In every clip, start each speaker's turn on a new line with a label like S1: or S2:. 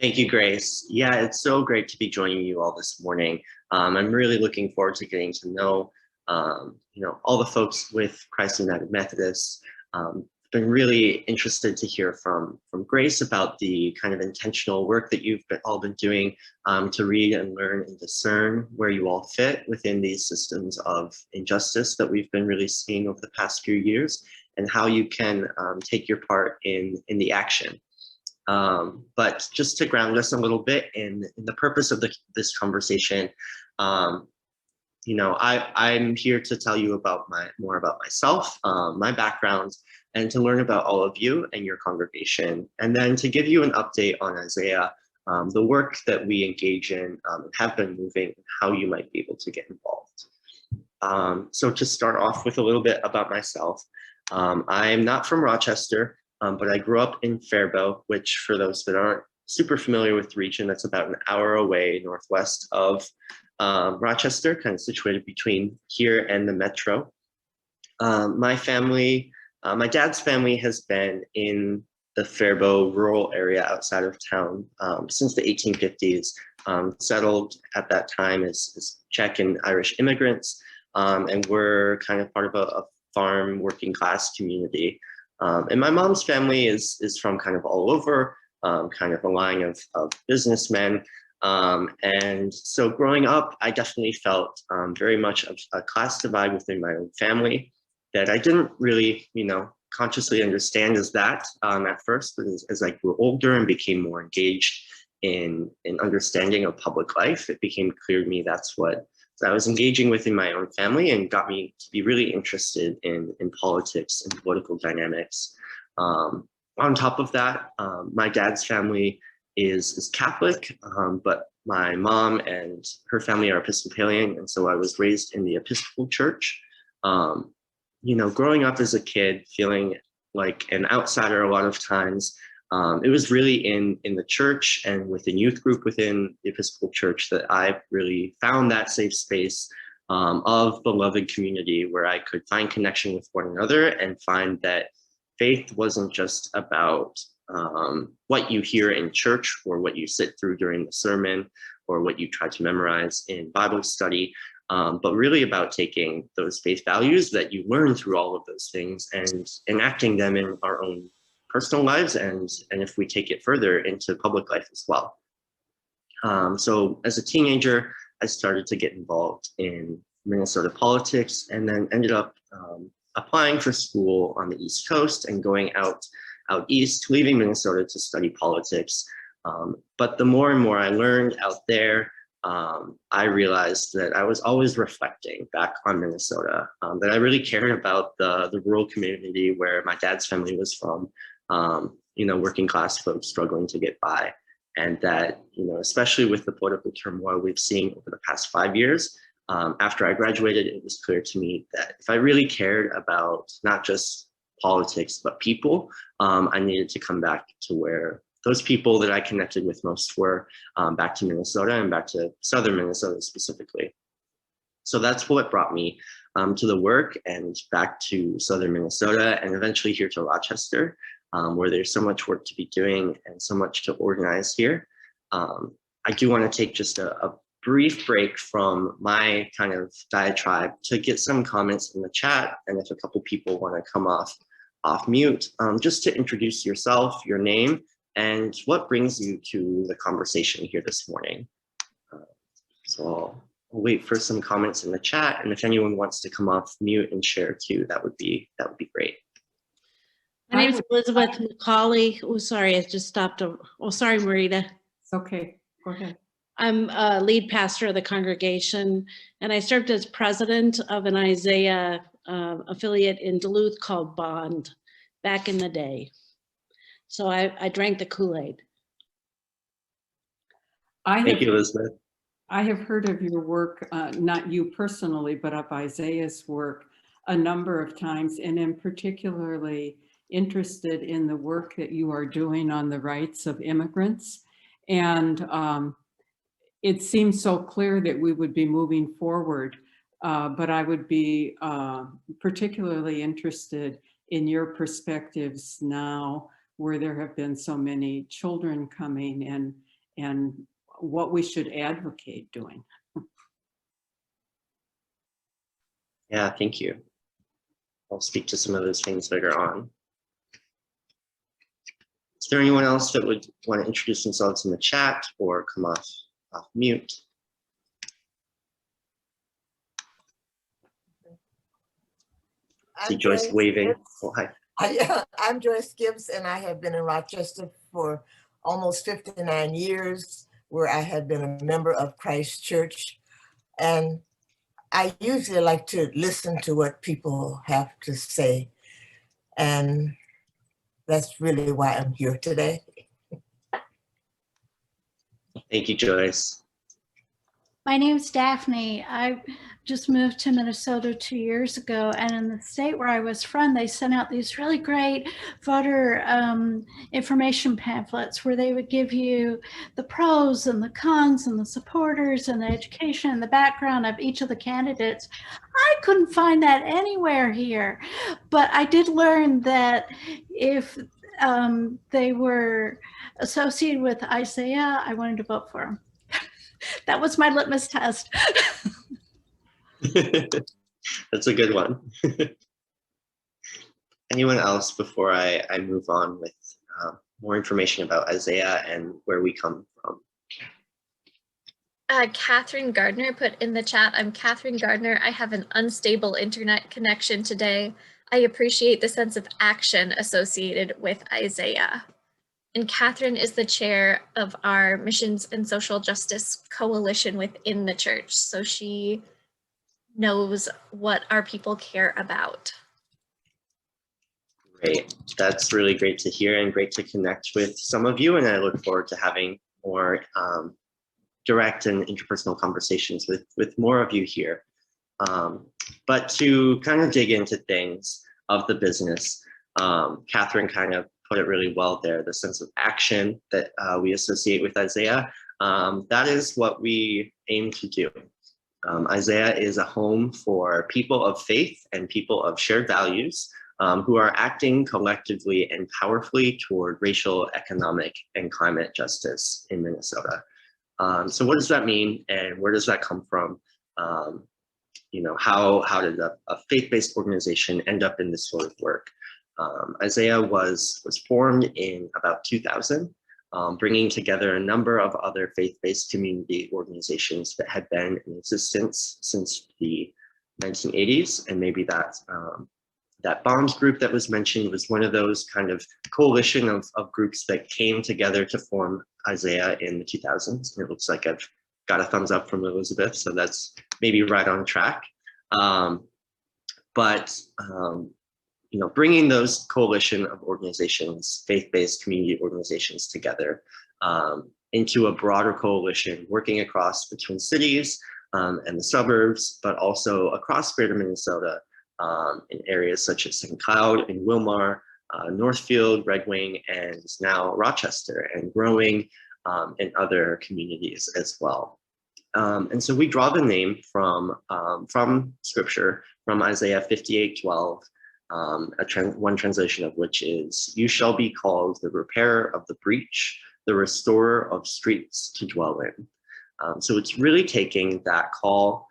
S1: Thank you, Grace. Yeah, it's so great to be joining you all this morning. I'm really looking forward to getting to know, all the folks with Christ United Methodists. Been really interested to hear from Grace about the kind of intentional work that you've all been doing to read and learn and discern where you all fit within these systems of injustice that we've been really seeing over the past few years, and how you can take your part in the action. But just to ground us a little bit in the purpose of this conversation, I'm here to tell you about more about myself, my background, and to learn about all of you and your congregation, and then to give you an update on Isaiah, the work that we engage in and have been moving, and how you might be able to get involved. So to start off with a little bit about myself, I'm not from Rochester. But I grew up in Faribault, which for those that aren't super familiar with the region, that's about an hour away northwest of Rochester, kind of situated between here and the metro. My dad's family has been in the Faribault rural area outside of town since the 1850s, settled at that time as Czech and Irish immigrants, and we're kind of part of a farm working class community. And my mom's family is from kind of all over, kind of a line of businessmen. And so growing up, I definitely felt very much of a class divide within my own family that I didn't really, consciously understand as that at first. But as I grew older and became more engaged in understanding of public life, it became clear to me that's what I was engaging with in my own family, and got me to be really interested in politics and political dynamics. On top of that, my dad's family is Catholic, but my mom and her family are Episcopalian, and so I was raised in the Episcopal Church. Growing up as a kid, feeling like an outsider a lot of times, it was really in the church and within youth group within the Episcopal Church that I really found that safe space of beloved community where I could find connection with one another and find that faith wasn't just about what you hear in church or what you sit through during the sermon or what you try to memorize in Bible study, but really about taking those faith values that you learn through all of those things and enacting them in our own personal lives, and if we take it further, into public life as well. So as a teenager, I started to get involved in Minnesota politics, and then ended up applying for school on the East Coast and going out east, leaving Minnesota to study politics. But the more and more I learned out there, I realized that I was always reflecting back on Minnesota, that I really cared about the rural community where my dad's family was from, working class folks struggling to get by. And that, especially with the political turmoil we've seen over the past 5 years, after I graduated, it was clear to me that if I really cared about not just politics, but people, I needed to come back to where those people that I connected with most were, back to Minnesota, and back to southern Minnesota specifically. So that's what brought me to the work and back to southern Minnesota, and eventually here to Rochester, where there's so much work to be doing and so much to organize here. I do want to take just a brief break from my kind of diatribe to get some comments in the chat, and if a couple people want to come off mute, just to introduce yourself, your name, and what brings you to the conversation here this morning. So I'll wait for some comments in the chat, and if anyone wants to come off mute and share too, that would be great.
S2: My name is Elizabeth McCauley. Oh, sorry, I just stopped. Oh, sorry, Marita.
S3: It's okay. Go ahead.
S2: I'm a lead pastor of the congregation, and I served as president of an Isaiah affiliate in Duluth called Bond back in the day. So I drank the Kool-Aid.
S1: Thank you, Elizabeth.
S3: I have heard of your work, not you personally, but of Isaiah's work a number of times, and am particularly interested in the work that you are doing on the rights of immigrants. And it seems so clear that we would be moving forward, but I would be particularly interested in your perspectives now where there have been so many children coming, and what we should advocate doing.
S1: Yeah, thank you. I'll speak to some of those things later on. Is there anyone else that would want to introduce themselves in the chat or come off mute? See Joyce waving. Oh, hi.
S4: I'm Joyce Gibbs, and I have been in Rochester for almost 59 years, where I have been a member of Christ Church. And I usually like to listen to what people have to say. And that's really why I'm here today.
S1: Thank you, Joyce.
S5: My name's Daphne. I just moved to Minnesota 2 years ago, and in the state where I was from, they sent out these really great voter information pamphlets where they would give you the pros and the cons and the supporters and the education and the background of each of the candidates. I couldn't find that anywhere here, but I did learn that if they were associated with Isaiah, I wanted to vote for them. That was my litmus test.
S1: That's a good one. Anyone else before I move on with more information about Isaiah and where we come from?
S6: Catherine Gardner put in the chat, I'm Catherine Gardner. I have an unstable internet connection today. I appreciate the sense of action associated with Isaiah. And Catherine is the chair of our Missions and Social Justice Coalition within the church. So she knows what our people care about.
S1: Great. That's really great to hear and great to connect with some of you. And I look forward to having more direct and interpersonal conversations with more of you here. But to kind of dig into things of the business, Catherine kind of put it really well there, the sense of action that we associate with Isaiah. That is what we aim to do. Isaiah is a home for people of faith and people of shared values who are acting collectively and powerfully toward racial, economic, and climate justice in Minnesota. So what does that mean, and where does that come from? You know, how did a faith-based organization end up in this sort of work? Isaiah was formed in about 2000, bringing together a number of other faith-based community organizations that had been in existence since the 1980s, and maybe that Bond group that was mentioned was one of those kind of coalition of groups that came together to form Isaiah in the 2000s. And it looks like I've got a thumbs up from Elizabeth, so that's maybe right on track. You know, bringing those coalition of organizations, faith-based community organizations together into a broader coalition, working across the Twin Cities and the suburbs, but also across greater Minnesota in areas such as St. Cloud and Wilmar, Northfield, Red Wing, and now Rochester, and growing in other communities as well. And so we draw the name from scripture, from Isaiah 58:12. One translation of which is, "You shall be called the repairer of the breach, the restorer of streets to dwell in." So it's really taking that call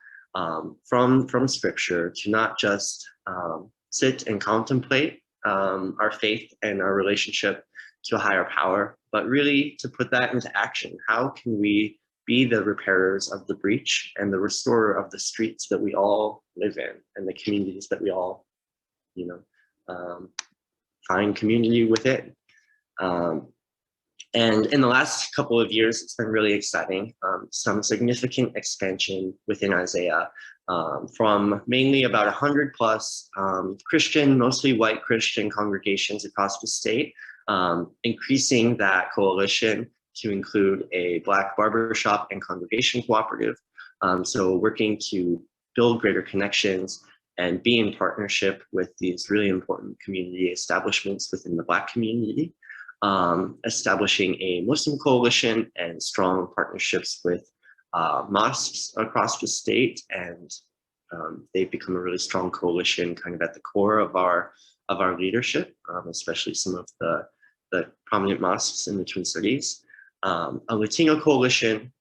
S1: from scripture to not just sit and contemplate our faith and our relationship to a higher power, but really to put that into action. How can we be the repairers of the breach and the restorer of the streets that we all live in and the communities that we all, you know, find community within. And in the last couple of years, it's been really exciting. Some significant expansion within Isaiah from mainly about 100 plus Christian, mostly white Christian congregations across the state, increasing that coalition to include a Black barbershop and congregation cooperative. So working to build greater connections and be in partnership with these really important community establishments within the Black community, establishing a Muslim coalition and strong partnerships with mosques across the state. And they've become a really strong coalition kind of at the core of our leadership, especially some of the the prominent mosques in the Twin Cities, a Latino Coalition,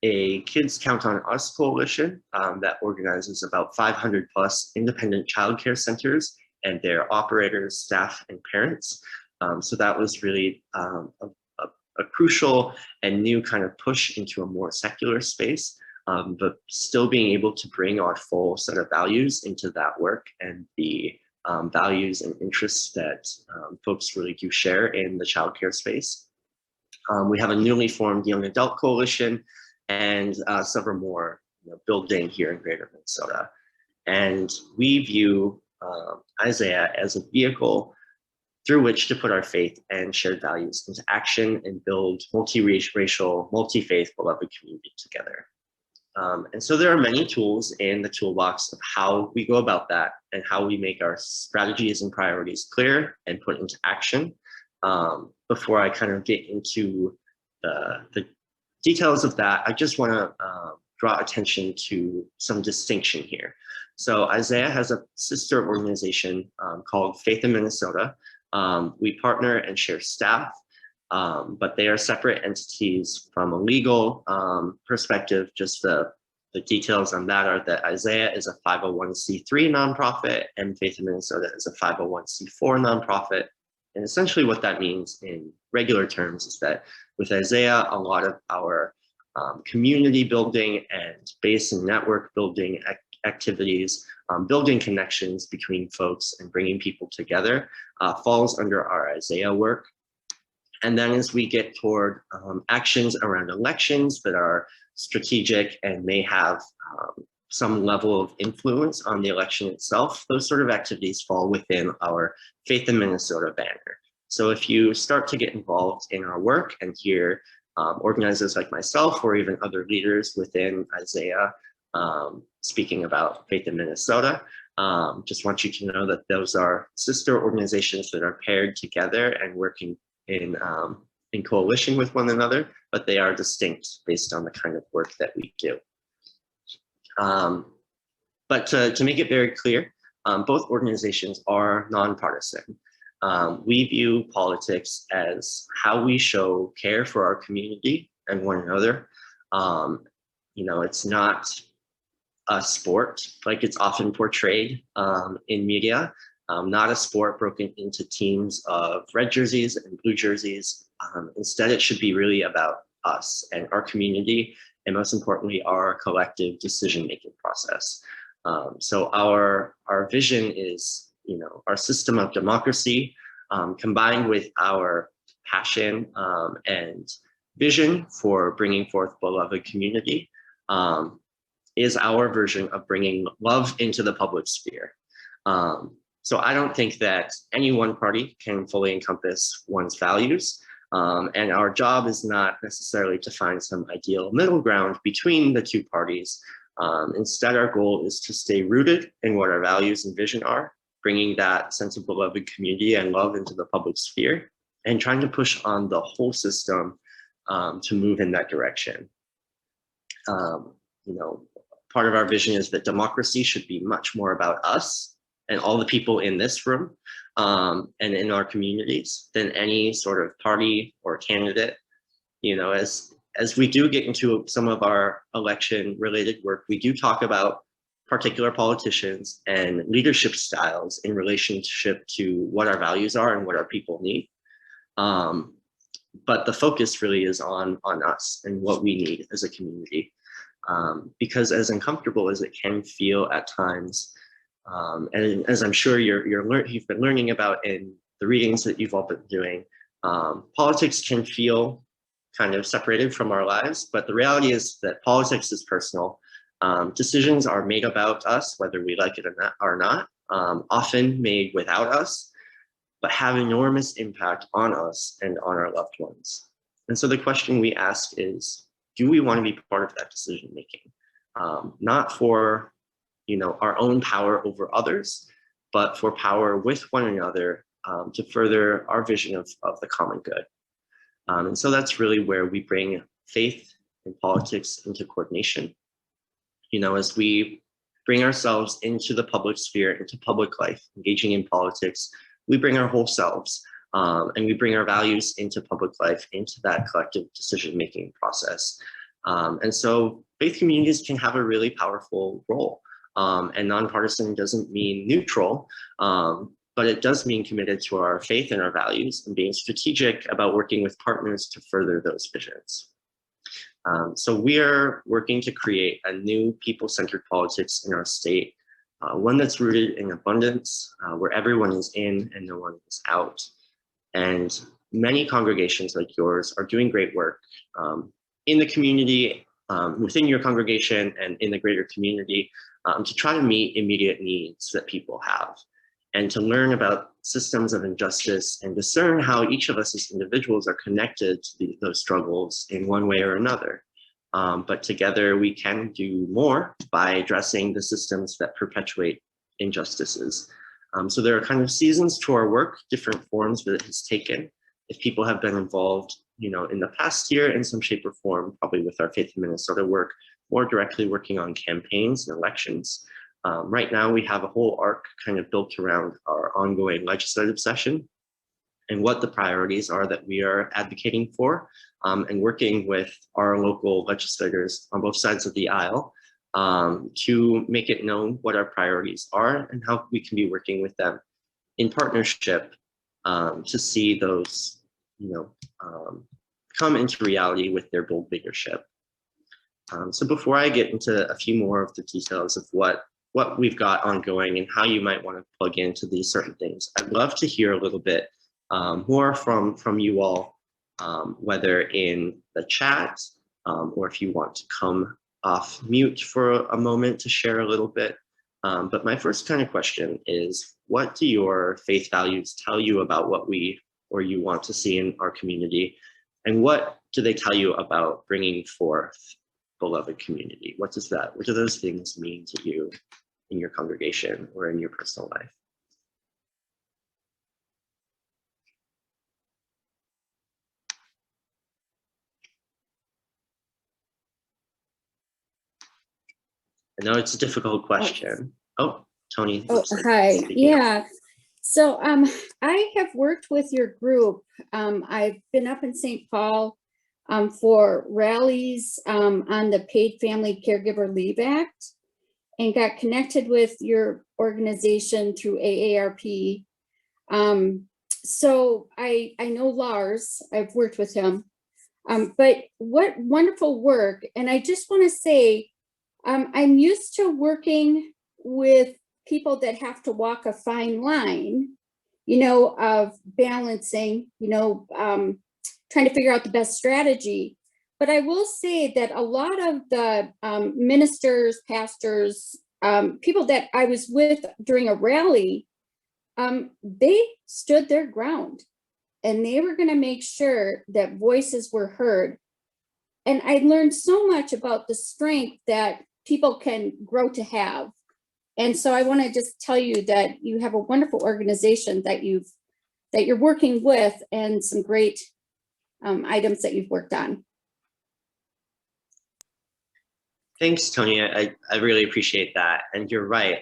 S1: a Kids Count on Us coalition that organizes about 500 plus independent childcare centers and their operators, staff, and parents. So that was really a crucial and new kind of push into a more secular space, but still being able to bring our full set of values into that work and the values and interests that folks really do share in the childcare space. We have a newly formed Young Adult Coalition and several more building here in Greater Minnesota. And we view Isaiah as a vehicle through which to put our faith and shared values into action and build multiracial, multi-faith, beloved community together. And so there are many tools in the toolbox of how we go about that and how we make our strategies and priorities clear and put into action. Before I kind of get into the details of that, I just want to draw attention to some distinction here. So Isaiah has a sister organization called Faith in Minnesota. We partner and share staff, but they are separate entities from a legal perspective. Just the details on that are that Isaiah is a 501c3 nonprofit and Faith in Minnesota is a 501c4 nonprofit. And essentially what that means in regular terms is that with Isaiah, a lot of our community building and base and network building activities, building connections between folks and bringing people together falls under our Isaiah work. And then as we get toward actions around elections that are strategic and may have some level of influence on the election itself, those sort of activities fall within our Faith in Minnesota banner. So if you start to get involved in our work and hear organizers like myself or even other leaders within Isaiah speaking about Faith in Minnesota, just want you to know that those are sister organizations that are paired together and working in coalition with one another, but they are distinct based on the kind of work that we do. But to make it very clear, both organizations are nonpartisan. We view politics as how we show care for our community and one another. It's not a sport like it's often portrayed in media, not a sport broken into teams of red jerseys and blue jerseys. Instead, it should be really about us and our community, and most importantly, our collective decision-making process. So our vision is, our system of democracy combined with our passion and vision for bringing forth beloved community is our version of bringing love into the public sphere. So I don't think that any one party can fully encompass one's values. And our job is not necessarily to find some ideal middle ground between the two parties. Instead, our goal is to stay rooted in what our values and vision are, bringing that sense of beloved community and love into the public sphere, and trying to push on the whole system to move in that direction. Part of our vision is that democracy should be much more about us and all the people in this room and in our communities than any sort of party or candidate. As we do get into some of our election related work, we do talk about particular politicians and leadership styles in relationship to what our values are and what our people need. But the focus really is on us and what we need as a community. Because as uncomfortable as it can feel at times, and as I'm sure you've been learning about in the readings that you've all been doing, politics can feel kind of separated from our lives, but the reality is that politics is personal. Decisions are made about us, whether we like it or not, often made without us, but have enormous impact on us and on our loved ones. And so the question we ask is, do we want to be part of that decision making? Not for our own power over others, but for power with one another to further our vision of the common good. And so that's really where we bring faith and politics into coordination. As we bring ourselves into the public sphere, into public life, engaging in politics, we bring our whole selves. And we bring our values into public life, into that collective decision-making process. And so faith communities can have a really powerful role. And nonpartisan doesn't mean neutral, but it does mean committed to our faith and our values and being strategic about working with partners to further those visions. So we are working to create a new people-centered politics in our state, one that's rooted in abundance, where everyone is in and no one is out. And many congregations like yours are doing great work in the community, within your congregation and in the greater community, to try to meet immediate needs that people have, and to learn about systems of injustice and discern how each of us as individuals are connected to those struggles in one way or another. But together we can do more by addressing the systems that perpetuate injustices. So there are kind of seasons to our work, different forms that it has taken. If people have been involved, in the past year in some shape or form, probably with our Faith in Minnesota work, more directly working on campaigns and elections. Right now we have a whole arc kind of built around our ongoing legislative session and what the priorities are that we are advocating for, and working with our local legislators on both sides of the aisle to make it known what our priorities are and how we can be working with them in partnership to see those, come into reality with their bold leadership. So before I get into a few more of the details of what we've got ongoing and how you might want to plug into these certain things, I'd love to hear a little bit more from you all, whether in the chat or if you want to come off mute for a moment to share a little bit. But my first kind of question is, what do your faith values tell you about what we or you want to see in our community? And what do they tell you about bringing forth beloved community? What do those things mean to you in your congregation or in your personal life? I know it's a difficult question. Oh, Tony.
S7: Oh, hi. Yeah. So I have worked with your group. I've been up in St. Paul for rallies on the Paid Family Caregiver Leave Act, and got connected with your organization through AARP. So I know Lars, I've worked with him, but what wonderful work. And I just want to say, I'm used to working with people that have to walk a fine line, of balancing, trying to figure out the best strategy. But I will say that a lot of the ministers, pastors, people that I was with during a rally, they stood their ground and they were going to make sure that voices were heard. And I learned so much about the strength that people can grow to have. And so I want to just tell you that you have a wonderful organization that you're working with, and some great items that you've worked on.
S1: Thanks, Tony. I really appreciate that. And you're right.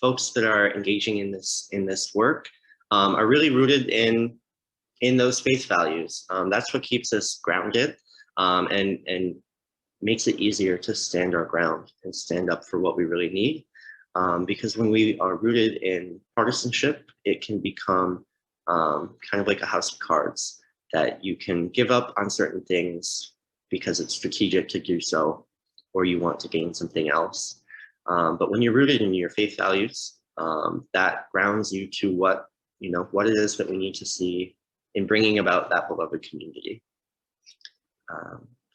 S1: Folks that are engaging in this work are really rooted in those faith values. That's what keeps us grounded and makes it easier to stand our ground and stand up for what we really need. Because when we are rooted in partisanship, it can become kind of like a house of cards, that you can give up on certain things because it's strategic to do so, or you want to gain something else. But when you're rooted in your faith values, that grounds you to what it is that we need to see in bringing about that beloved community.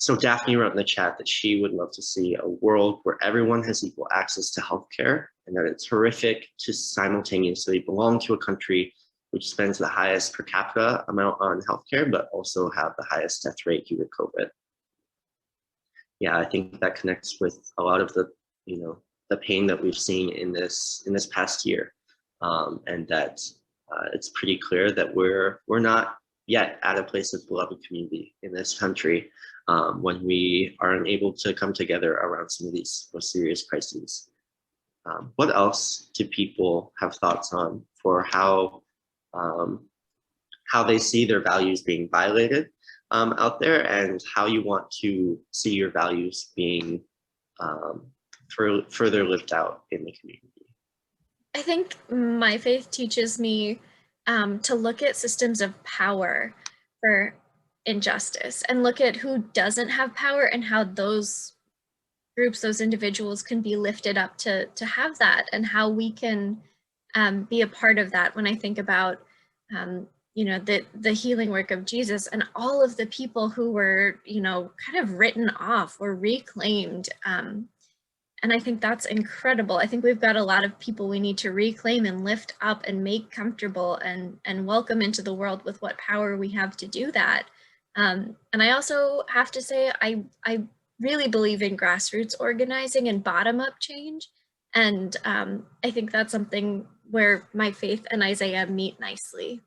S1: So Daphne wrote in the chat that she would love to see a world where everyone has equal access to healthcare, and that it's horrific to simultaneously belong to a country which spends the highest per capita amount on healthcare, but also have the highest death rate due to COVID. Yeah, I think that connects with a lot of the pain that we've seen in this past year, and that it's pretty clear that we're not yet at a place of beloved community in this country when we are unable to come together around some of these most serious crises. What else do people have thoughts on for how how they see their values being violated out there, and how you want to see your values being further lived out in the community.
S6: I think my faith teaches me to look at systems of power for injustice and look at who doesn't have power and how those groups, those individuals can be lifted up to have that, and how we can be a part of that. When I think about you know, the healing work of Jesus and all of the people who were, you know, kind of written off or reclaimed. And I think that's incredible. I think we've got a lot of people we need to reclaim and lift up and make comfortable and welcome into the world with what power we have to do that. And I also have to say, I really believe in grassroots organizing and bottom-up change. And I think that's something where my faith and Isaiah meet nicely.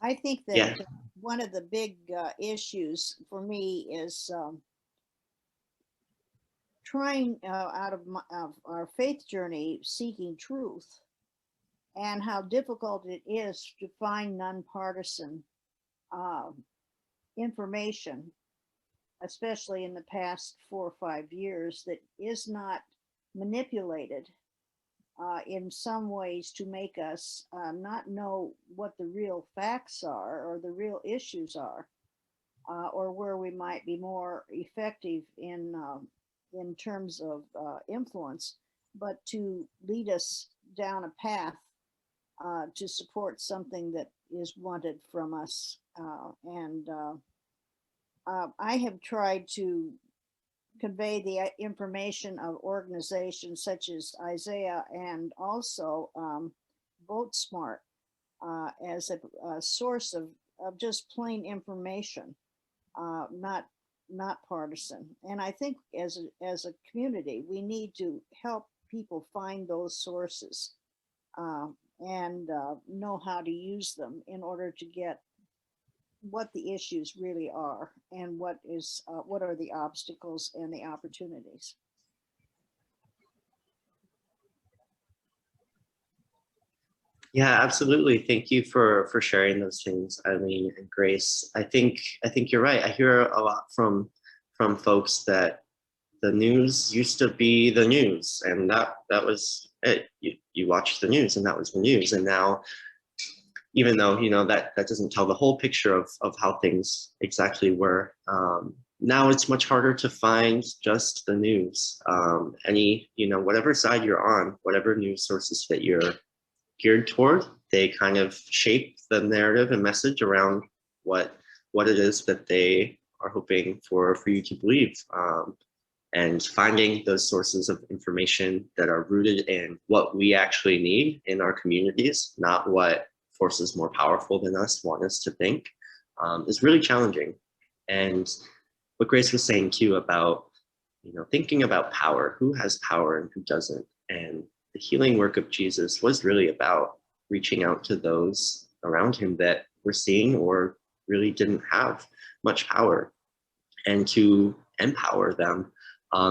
S8: I think that
S1: Yeah.
S8: one of the big issues for me is trying out of our faith journey, seeking truth, and how difficult it is to find nonpartisan information, especially in the past 4 or 5 years, that is not manipulated in some ways to make us not know what the real facts are or the real issues are, or where we might be more effective in terms of influence, but to lead us down a path to support something that is wanted from us. I have tried to convey the information of organizations such as Isaiah and also Vote Smart as a source of just plain information, not partisan. And I think as a community, we need to help people find those sources and know how to use them in order to get what the issues really are and what are the obstacles and the opportunities.
S1: Yeah, absolutely. Thank you for sharing those things, Eileen and Grace. I think you're right. I hear a lot from folks that the news used to be the news, and that was it. You watched the news, and that was the news. And now, even though that doesn't tell the whole picture of how things exactly were, now it's much harder to find just the news. Any whatever side you're on, whatever news sources that you're geared toward, they kind of shape the narrative and message around what it is that they are hoping for you to believe. And finding those sources of information that are rooted in what we actually need in our communities, not what forces more powerful than us want us to think, is really challenging. And what Grace was saying too about thinking about power, who has power and who doesn't, and the healing work of Jesus was really about reaching out to those around him that were seeing or really didn't have much power, and to empower them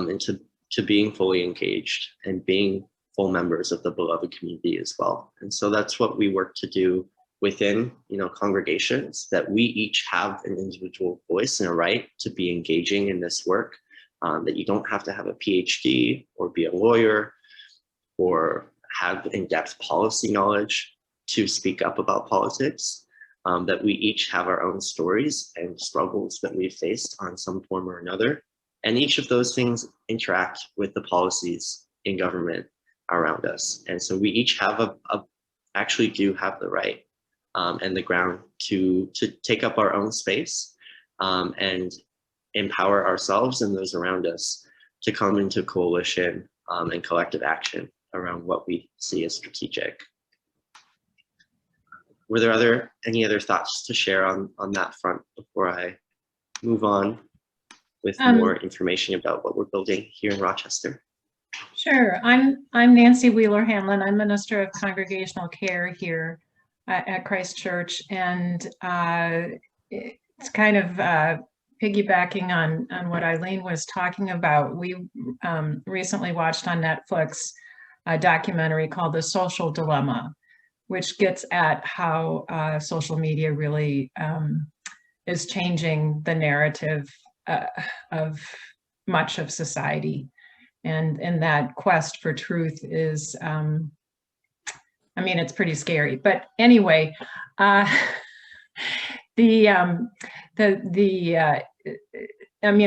S1: into being fully engaged and being full members of the beloved community as well. And so that's what we work to do within congregations, that we each have an individual voice and a right to be engaging in this work, that you don't have to have a PhD or be a lawyer or have in-depth policy knowledge to speak up about politics, that we each have our own stories and struggles that we've faced on some form or another. And each of those things interact with the policies in government around us. And so we each have actually do have the right and the ground to take up our own space and empower ourselves and those around us to come into coalition and collective action around what we see as strategic. Were there any other thoughts to share on that front before I move on with more information about what we're building here in Rochester?
S9: Sure. I'm Nancy Wheeler Hanlon. I'm Minister of Congregational Care here at Christ Church, and it's kind of piggybacking on what Eileen was talking about. We recently watched on Netflix a documentary called The Social Dilemma, which gets at how social media really is changing the narrative of much of society. And that quest for truth is, I mean, it's pretty scary. But anyway, I mean,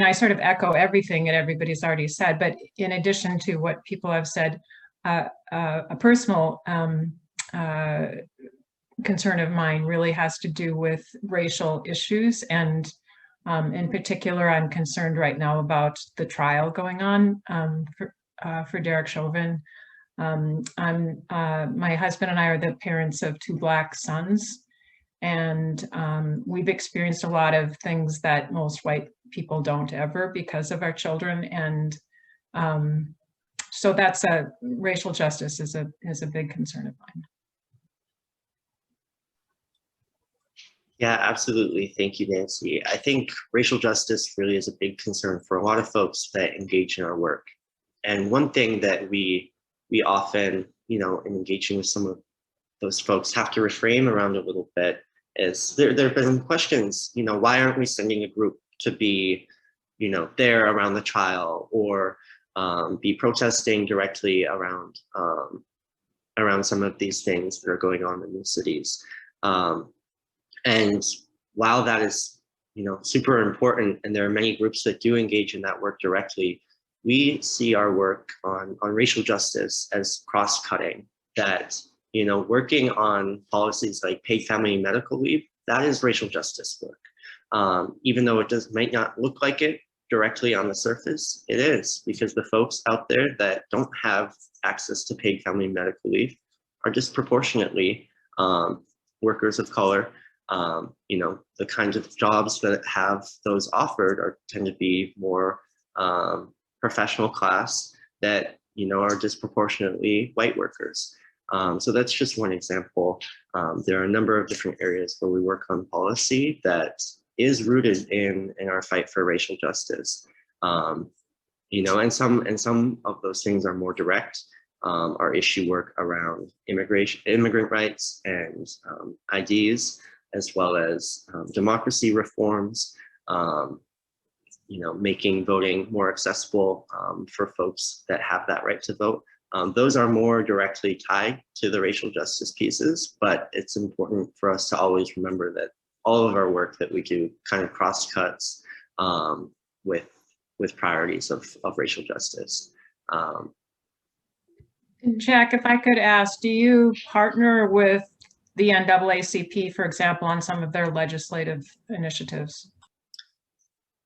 S9: I sort of echo everything that everybody's already said, but in addition to what people have said, a personal concern of mine really has to do with racial issues. And in particular, I'm concerned right now about the trial going on for Derek Chauvin. My husband and I are the parents of 2 Black sons. And we've experienced a lot of things that most white people don't ever because of our children. And so that's racial justice is a big concern of mine.
S1: Yeah, absolutely. Thank you, Nancy. I think racial justice really is a big concern for a lot of folks that engage in our work. And one thing that we often, you know, in engaging with some of those folks have to reframe around a little bit is there have been questions, you know, why aren't we sending a group to be, you know, there around the trial or be protesting directly around some of these things that are going on in the cities. And while that is, you know, super important, and there are many groups that do engage in that work directly, we see our work on racial justice as cross-cutting, that, you know, working on policies like paid family medical leave, that is racial justice work. Even though it might not look like it directly on the surface, it is, because the folks out there that don't have access to paid family medical leave are disproportionately workers of color. You know, the kinds of jobs that have those offered tend to be more professional class that, you know, are disproportionately white workers. So that's just one example. There are a number of different areas where we work on policy that is rooted in our fight for racial justice. You know, and some of those things are more direct. Our issue work around immigrant rights and IDs, as well as democracy reforms, you know, making voting more accessible for folks that have that right to vote. Those are more directly tied to the racial justice pieces, but it's important for us to always remember that all of our work that we do kind of cross-cuts with priorities of racial justice.
S9: Jack, if I could ask, do you partner with the NAACP, for example, on some of their legislative initiatives?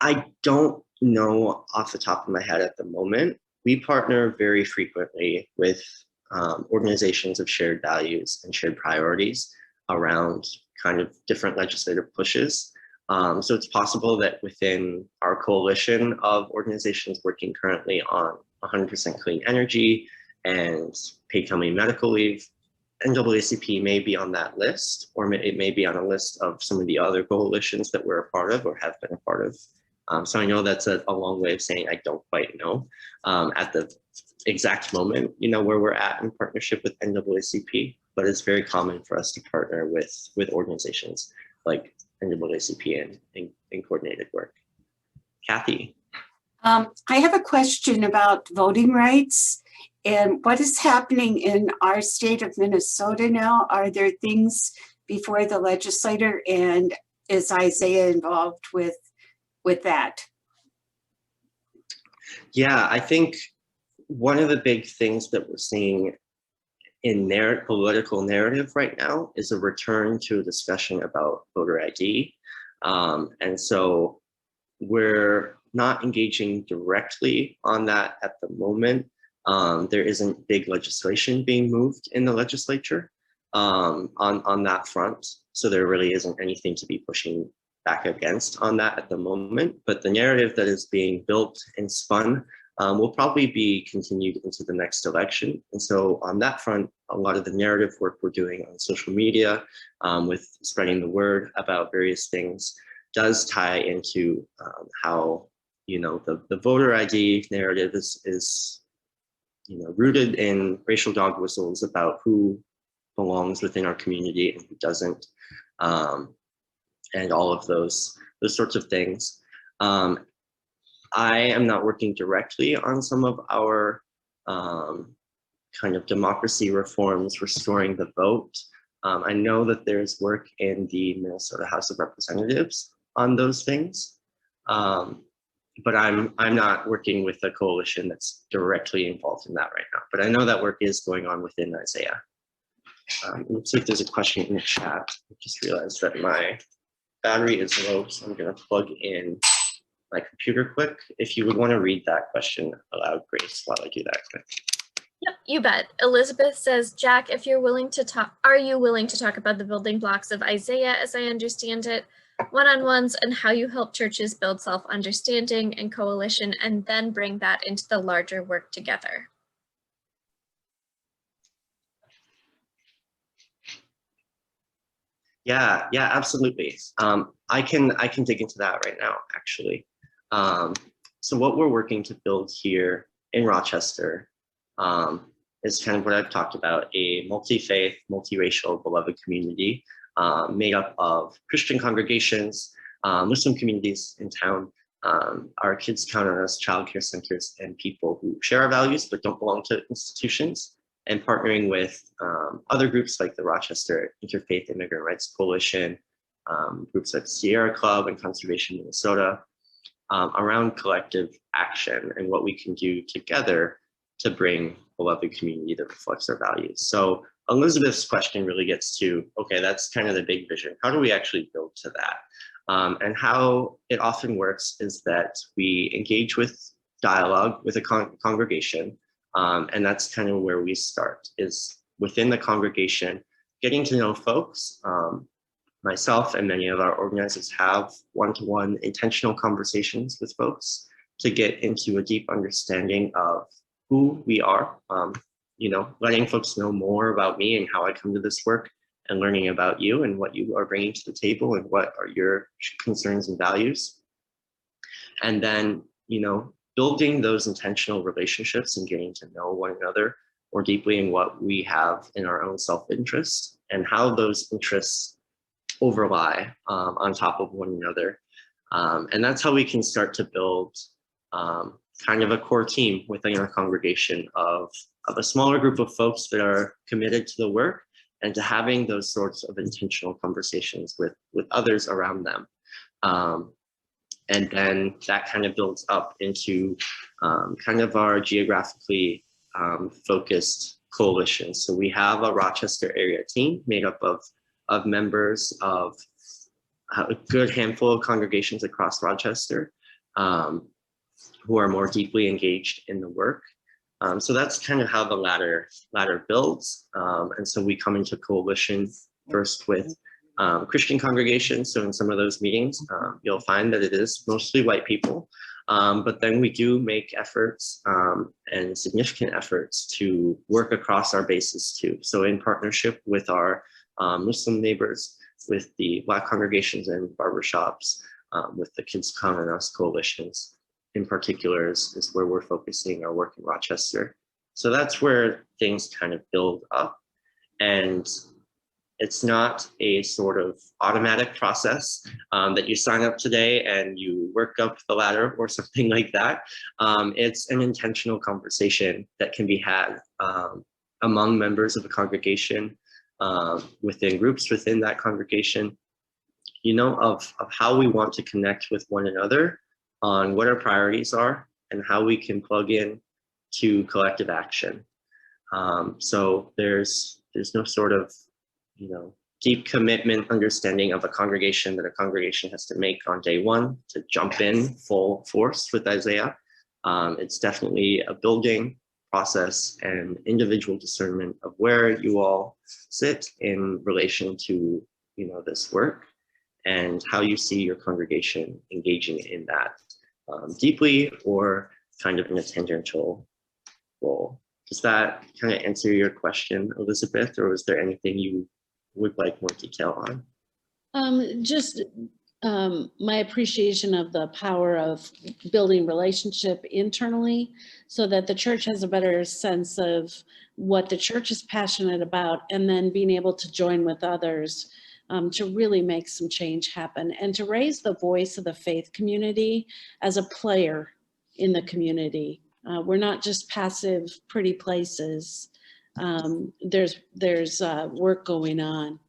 S1: I don't know off the top of my head at the moment. We partner very frequently with organizations of shared values and shared priorities around kind of different legislative pushes. So it's possible that within our coalition of organizations working currently on 100% clean energy and paid family medical leave, NAACP may be on that list, or it may be on a list of some of the other coalitions that we're a part of or have been a part of. So I know that's a long way of saying I don't quite know at the exact moment, you know, where we're at in partnership with NAACP, but it's very common for us to partner with organizations like NAACP in coordinated work. Kathy.
S10: I have a question about voting rights and what is happening in our state of Minnesota now. Are there things before the legislator, and is Isaiah involved with that?
S1: Yeah, I think one of the big things that we're seeing in political narrative right now is a return to a discussion about voter ID. And so we're not engaging directly on that at the moment. There isn't big legislation being moved in the legislature on that front. So there really isn't anything to be pushing back against on that at the moment. But the narrative that is being built and spun will probably be continued into the next election. And so on that front, a lot of the narrative work we're doing on social media with spreading the word about various things does tie into how, you know, the voter ID narrative is rooted in racial dog whistles about who belongs within our community and who doesn't, and all of those sorts of things. I am not working directly on some of our kind of democracy reforms, restoring the vote. I know that there's work in the Minnesota House of Representatives on those things, but I'm not working with a coalition that's directly involved in that right now. But I know that work is going on within Isaiah. It looks like there's a question in the chat. I just realized that my battery is low, so I'm going to plug in my computer quick. If you would want to read that question aloud, Grace, while I do that quick.
S6: Yep, you bet. Elizabeth says, Jack, if you're willing to talk, are you willing to talk about the building blocks of Isaiah as I understand it, one-on-ones, and how you help churches build self-understanding and coalition, and then bring that into the larger work together?
S1: Yeah, absolutely. I can dig into that right now, actually. So what we're working to build here in Rochester is kind of what I've talked about, a multi-faith, multiracial, beloved community made up of Christian congregations, Muslim communities in town. Our kids count on us, childcare centers, and people who share our values but don't belong to institutions, and partnering with other groups like the Rochester Interfaith Immigrant Rights Coalition, groups like Sierra Club and Conservation Minnesota, around collective action and what we can do together to bring beloved community that reflects our values. So Elizabeth's question really gets to, okay, that's kind of the big vision. How do we actually build to that? And how it often works is that we engage with dialogue with a congregation, and that's kind of where we start, is within the congregation, getting to know folks. Myself and many of our organizers have one-to-one intentional conversations with folks to get into a deep understanding of who we are, letting folks know more about me and how I come to this work, and learning about you and what you are bringing to the table and what are your concerns and values. And then, building those intentional relationships and getting to know one another more deeply in what we have in our own self-interest and how those interests overlie on top of one another. And that's how we can start to build kind of a core team within our congregation of a smaller group of folks that are committed to the work and to having those sorts of intentional conversations with others around them. And then that kind of builds up into kind of our geographically focused coalition. So we have a Rochester area team made up of members of a good handful of congregations across Rochester who are more deeply engaged in the work. So that's kind of how the ladder builds. And so we come into coalition first with Christian congregations. So in some of those meetings, you'll find that it is mostly white people. But then we do make efforts and significant efforts to work across our bases too. So in partnership with our Muslim neighbors, with the Black congregations and barbershops, with the Kids Count on Us coalitions in particular is where we're focusing our work in Rochester. So that's where things kind of build up. And it's not a sort of automatic process that you sign up today and you work up the ladder or something like that. It's an intentional conversation that can be had among members of a congregation, within groups within that congregation, of how we want to connect with one another on what our priorities are and how we can plug in to collective action. So there's no sort of deep commitment understanding of a congregation that a congregation has to make on day one to jump in full force with Isaiah. It's definitely a building process and individual discernment of where you all sit in relation to this work and how you see your congregation engaging in that deeply or kind of in a tangential role. Does that kind of answer your question, Elizabeth, or was there anything you would like more detail on?
S2: my appreciation of the power of building relationship internally so that the church has a better sense of what the church is passionate about, and then being able to join with others to really make some change happen and to raise the voice of the faith community as a player in the community. We're not just passive, pretty places. There's work going on.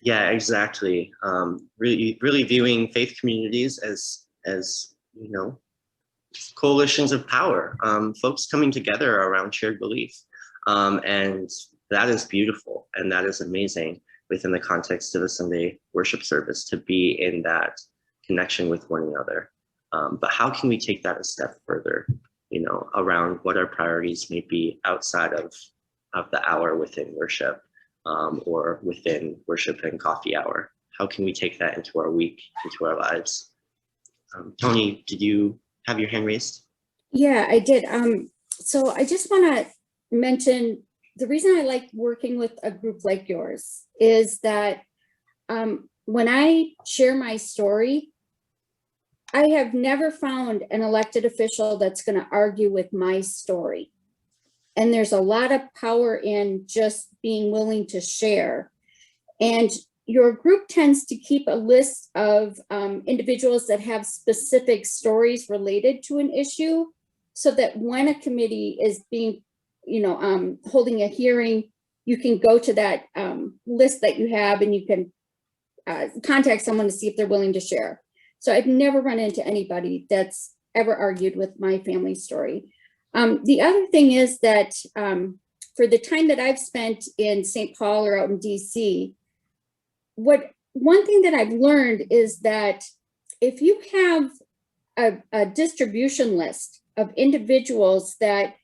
S1: Yeah, exactly. Really viewing faith communities as coalitions of power, folks coming together around shared belief. And that is beautiful, and that is amazing within the context of a Sunday worship service, to be in that connection with one another. But how can we take that a step further, around what our priorities may be outside of the hour within worship, or within worship and coffee hour? How can we take that into our week, into our lives? Tony, did you have your hand raised?
S7: Yeah, I did. So I just want to mention the reason I like working with a group like yours is that when I share my story, I have never found an elected official that's going to argue with my story. And there's a lot of power in just being willing to share. And your group tends to keep a list of individuals that have specific stories related to an issue, so that when a committee is being, holding a hearing, you can go to that list that you have, and you can contact someone to see if they're willing to share. So I've never run into anybody that's ever argued with my family story. The other thing is that for the time that I've spent in St. Paul or out in DC, one thing that I've learned is that if you have a distribution list of individuals that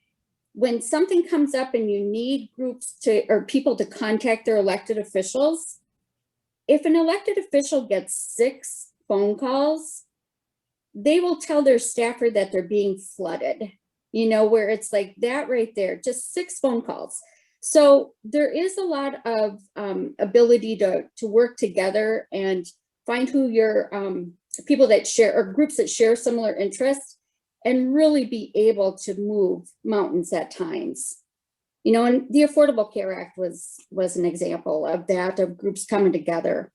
S7: when something comes up and you need groups or people to contact their elected officials, if an elected official gets 6 phone calls, they will tell their staffer that they're being flooded, where it's like that right there, just 6 phone calls. So there is a lot of ability to work together and find who your people that share, or groups that share similar interests, and really be able to move mountains at times. And the Affordable Care Act was an example of that, of groups coming together.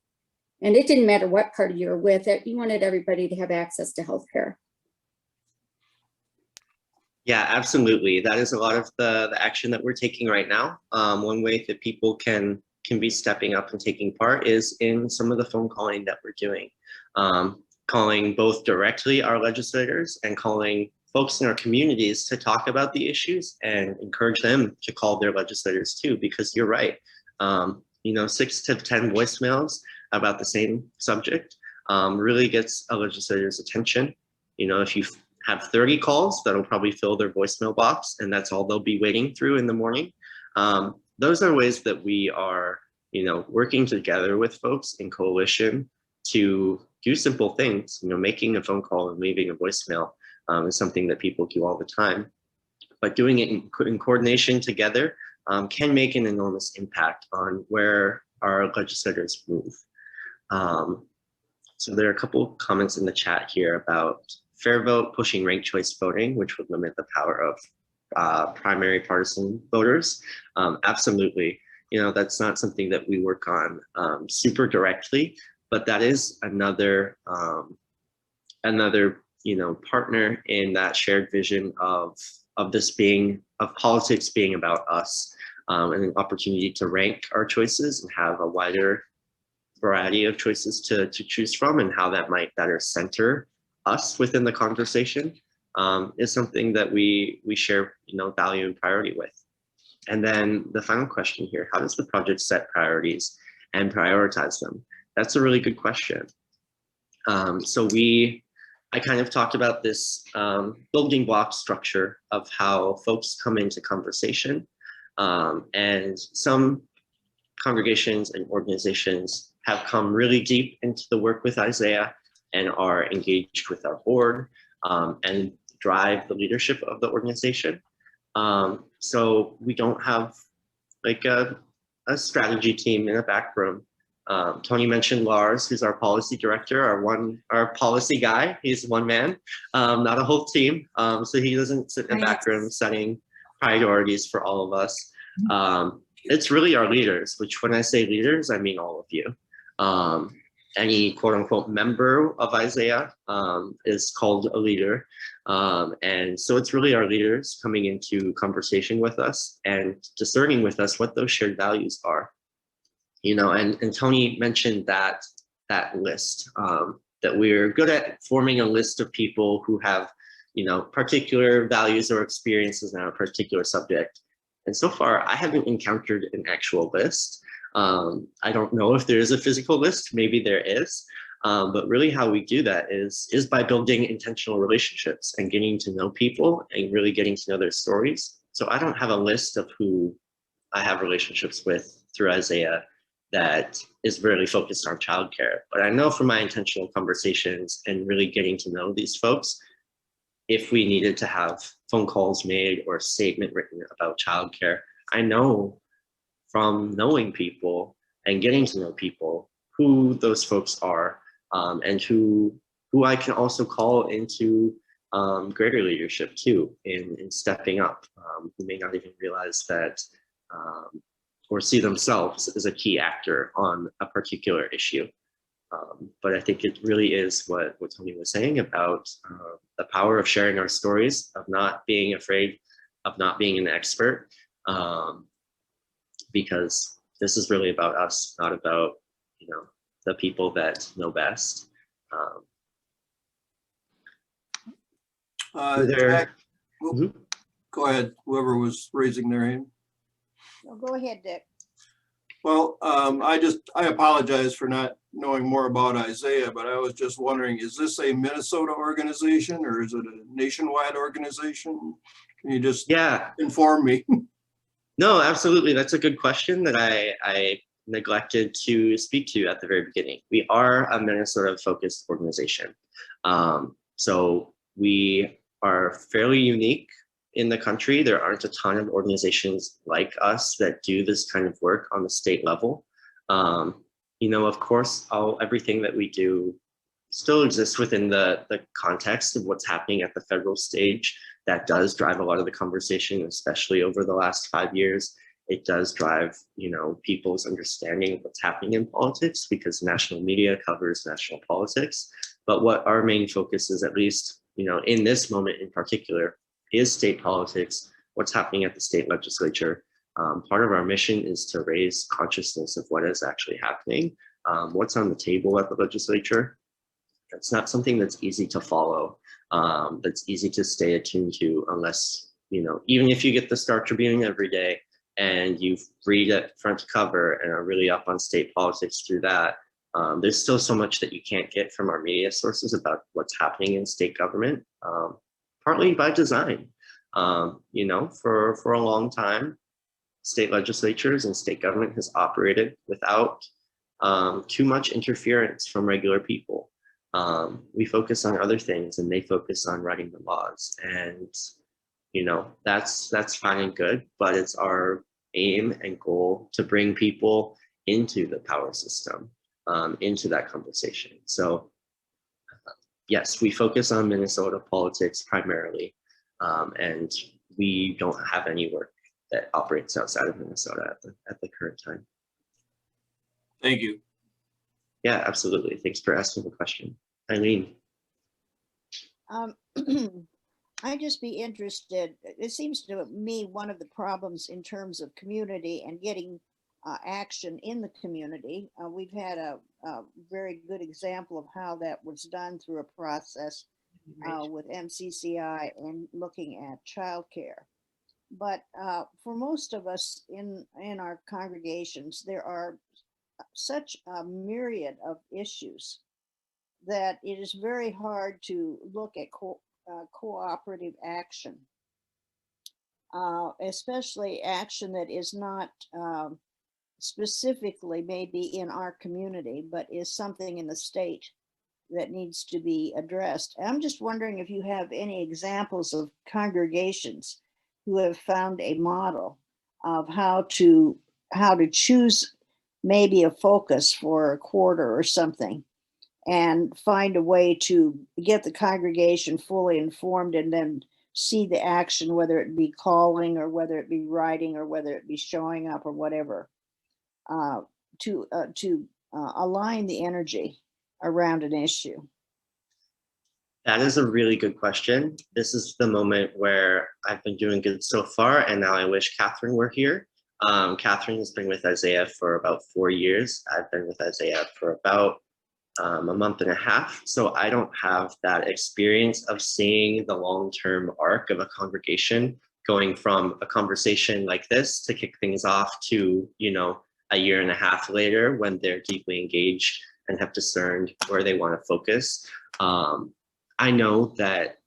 S7: And it didn't matter what party you were with, you wanted everybody to have access to healthcare.
S1: Yeah, absolutely. That is a lot of the action that we're taking right now. One way that people can be stepping up and taking part is in some of the phone calling that we're doing. Calling both directly our legislators and calling folks in our communities to talk about the issues and encourage them to call their legislators too, because you're right. 6 to 10 voicemails about the same subject really gets a legislator's attention. If you have 30 calls, that'll probably fill their voicemail box, and that's all they'll be waiting through in the morning. Those are ways that we are, working together with folks in coalition to do simple things. Making a phone call and leaving a voicemail is something that people do all the time. But doing it in coordination together can make an enormous impact on where our legislators move. So there are a couple of comments in the chat here about fair vote pushing ranked choice voting, which would limit the power of primary partisan voters. Absolutely. That's not something that we work on super directly, but that is another partner in that shared vision of politics being about us, and an opportunity to rank our choices and have a wider variety of choices to choose from, and how that might better center us within the conversation is something that we share value and priority with. And then the final question here: how does the project set priorities and prioritize them? That's a really good question. I kind of talked about this building block structure of how folks come into conversation, and some congregations and organizations have come really deep into the work with Isaiah and are engaged with our board and drive the leadership of the organization. So we don't have like a strategy team in a back room Tony mentioned Lars, who's our policy director, our policy guy. He's one man, not a whole team. So he doesn't sit in the back room setting priorities for all of us. It's really our leaders, which when I say leaders, I mean all of you. Any quote unquote member of Isaiah is called a leader. And so it's really our leaders coming into conversation with us and discerning with us what those shared values are. You know, and Tony mentioned that list, that we're good at forming a list of people who have, you know, particular values or experiences on a particular subject. And so far, I haven't encountered an actual list. I don't know if there is a physical list, maybe there is, but really how we do that is by building intentional relationships and getting to know people and really getting to know their stories. So I don't have a list of who I have relationships with through Isaiah that is really focused on childcare. But I know from my intentional conversations and really getting to know these folks, if we needed to have phone calls made or a statement written about childcare, I know from knowing people and getting to know people who those folks are, and who I can also call into greater leadership too in stepping up, who may not even realize that or see themselves as a key actor on a particular issue. But I think it really is what Tony was saying about the power of sharing our stories, of not being afraid of not being an expert, because this is really about us, not about, you know, the people that know best.
S11: Jack, go ahead, whoever was raising their hand.
S8: No, go ahead, Dick.
S11: Well, I apologize for not knowing more about Isaiah, but I was just wondering, is this a Minnesota organization or is it a nationwide organization? Can you just inform me?
S1: No, absolutely. That's a good question that I neglected to speak to at the very beginning. We are a Minnesota-focused organization. So we are fairly unique in the country. There aren't a ton of organizations like us that do this kind of work on the state level. You know, of course, everything that we do still exists within the context of what's happening at the federal stage. That does drive a lot of the conversation, especially over the last 5 years. It does drive, you know, people's understanding of what's happening in politics because national media covers national politics. But what our main focus is, at least, you know, in this moment in particular, is state politics, what's happening at the state legislature. Part of our mission is to raise consciousness of what is actually happening, what's on the table at the legislature. It's not something that's easy to follow, that's easy to stay attuned to, unless, you know, even if you get the Star Tribune every day and you read it front to cover and are really up on state politics through that, there's still so much that you can't get from our media sources about what's happening in state government, partly by design. You know, for a long time, state legislatures and state government has operated without too much interference from regular people. We focus on other things and they focus on writing the laws, and you know, that's fine and good, but it's our aim and goal to bring people into the power system, into that conversation. So yes, we focus on Minnesota politics primarily, and we don't have any work that operates outside of Minnesota at the current time.
S11: Thank you.
S1: Yeah, absolutely. Thanks for asking the question. Eileen.
S8: I'd just be interested, it seems to me one of the problems in terms of community and getting action in the community. We've had a very good example of how that was done through a process with MCCI and looking at childcare. But for most of us in our congregations, there are such a myriad of issues that it is very hard to look at cooperative action, especially action that is not specifically maybe in our community, but is something in the state that needs to be addressed. I'm just wondering if you have any examples of congregations who have found a model of how to choose maybe a focus for a quarter or something, and find a way to get the congregation fully informed and then see the action, whether it be calling or whether it be writing or whether it be showing up or whatever, to align the energy around an issue.
S1: That is a really good question. This is the moment where I've been doing good so far, and now I wish Catherine were here. Catherine has been with Isaiah for about 4 years. I've been with Isaiah for about a month and a half. So I don't have that experience of seeing the long-term arc of a congregation going from a conversation like this to kick things off to, you know, a year and a half later when they're deeply engaged and have discerned where they want to focus. I know that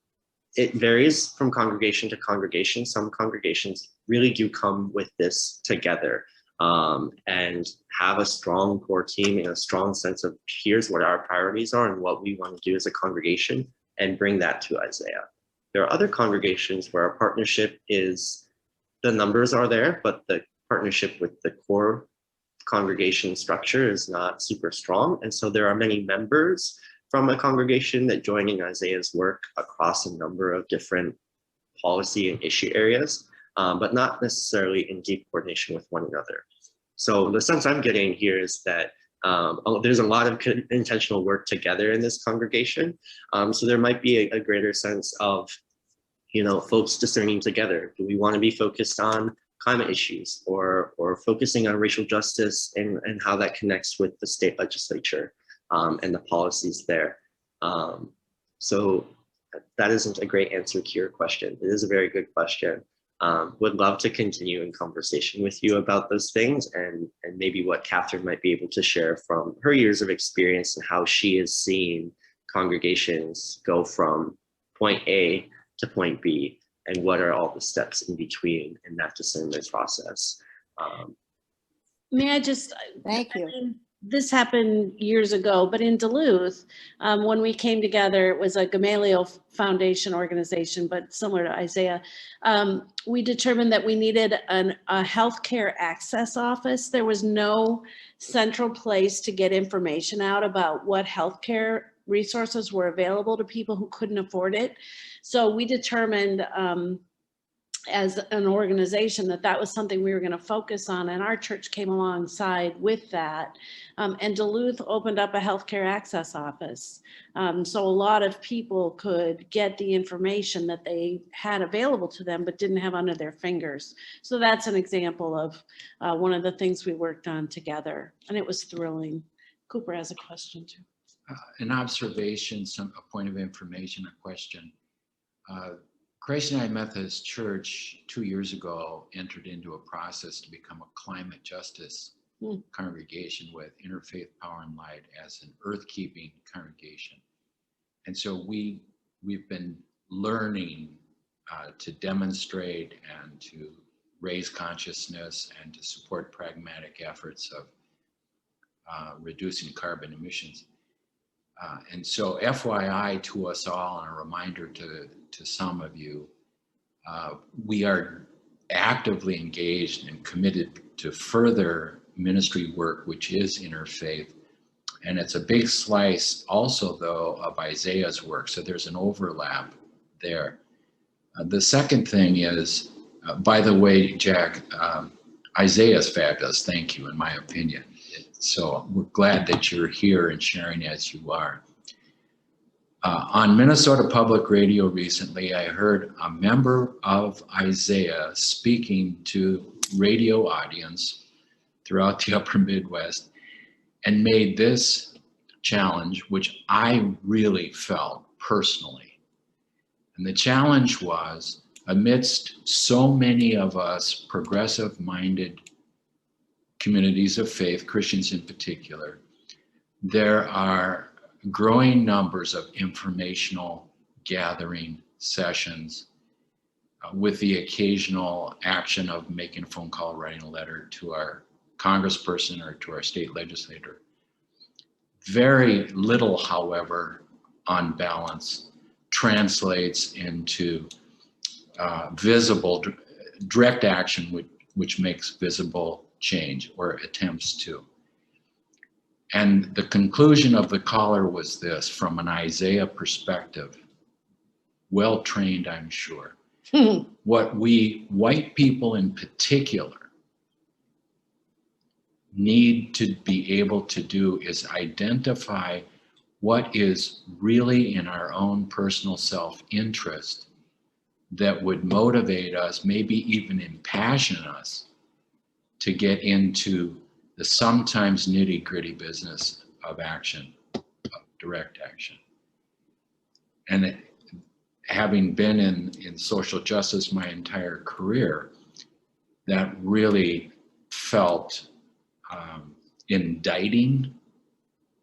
S1: it varies from congregation to congregation. Some congregations really do come with this together and have a strong core team and a strong sense of here's what our priorities are and what we want to do as a congregation, and bring that to Isaiah. There are other congregations where our partnership is, the numbers are there, but the partnership with the core congregation structure is not super strong. And so there are many members from a congregation that joining Isaiah's work across a number of different policy and issue areas, but not necessarily in deep coordination with one another. So the sense I'm getting here is that there's a lot of intentional work together in this congregation. So there might be a greater sense of, you know, folks discerning together. Do we want to be focused on climate issues or focusing on racial justice and how that connects with the state legislature and the policies there? So that isn't a great answer to your question. It is a very good question. Would love to continue in conversation with you about those things and maybe what Catherine might be able to share from her years of experience and how she has seen congregations go from point A to point B and what are all the steps in between in that discernment process.
S2: May I just,
S8: Thank you.
S2: I mean, this happened years ago, but in Duluth, when we came together, it was a Gamaliel Foundation organization, but similar to Isaiah. We determined that we needed a healthcare access office. There was no central place to get information out about what healthcare resources were available to people who couldn't afford it. So we determined as an organization that was something we were going to focus on, and our church came alongside with that. And Duluth opened up a healthcare access office. So a lot of people could get the information that they had available to them but didn't have under their fingers. So that's an example of one of the things we worked on together, and it was thrilling. Cooper has a question too.
S12: An observation, a point of information, a question. Christ United Methodist Church 2 years ago entered into a process to become a climate justice congregation with Interfaith Power and Light as an earth-keeping congregation. And so we've been learning to demonstrate and to raise consciousness and to support pragmatic efforts of reducing carbon emissions. And so FYI to us all, and a reminder to some of you, we are actively engaged and committed to further ministry work, which is interfaith. And it's a big slice also, though, of Isaiah's work. So there's an overlap there. The second thing is, by the way, Jack, Isaiah's fabulous, thank you, in my opinion. So we're glad that you're here and sharing as you are. On Minnesota Public Radio recently, I heard a member of Isaiah speaking to radio audience throughout the upper Midwest and made this challenge, which I really felt personally. And the challenge was, amidst so many of us progressive-minded communities of faith, Christians in particular, there are growing numbers of informational gathering sessions with the occasional action of making a phone call, writing a letter to our congressperson or to our state legislator. Very little, however, on balance, translates into visible, direct action which makes visible change or attempts to. And the conclusion of the caller was this, from an Isaiah perspective, well trained, I'm sure. What we white people in particular need to be able to do is identify what is really in our own personal self-interest that would motivate us, maybe even impassion us to get into the sometimes nitty-gritty business of action, of direct action. And having been in social justice my entire career, that really felt indicting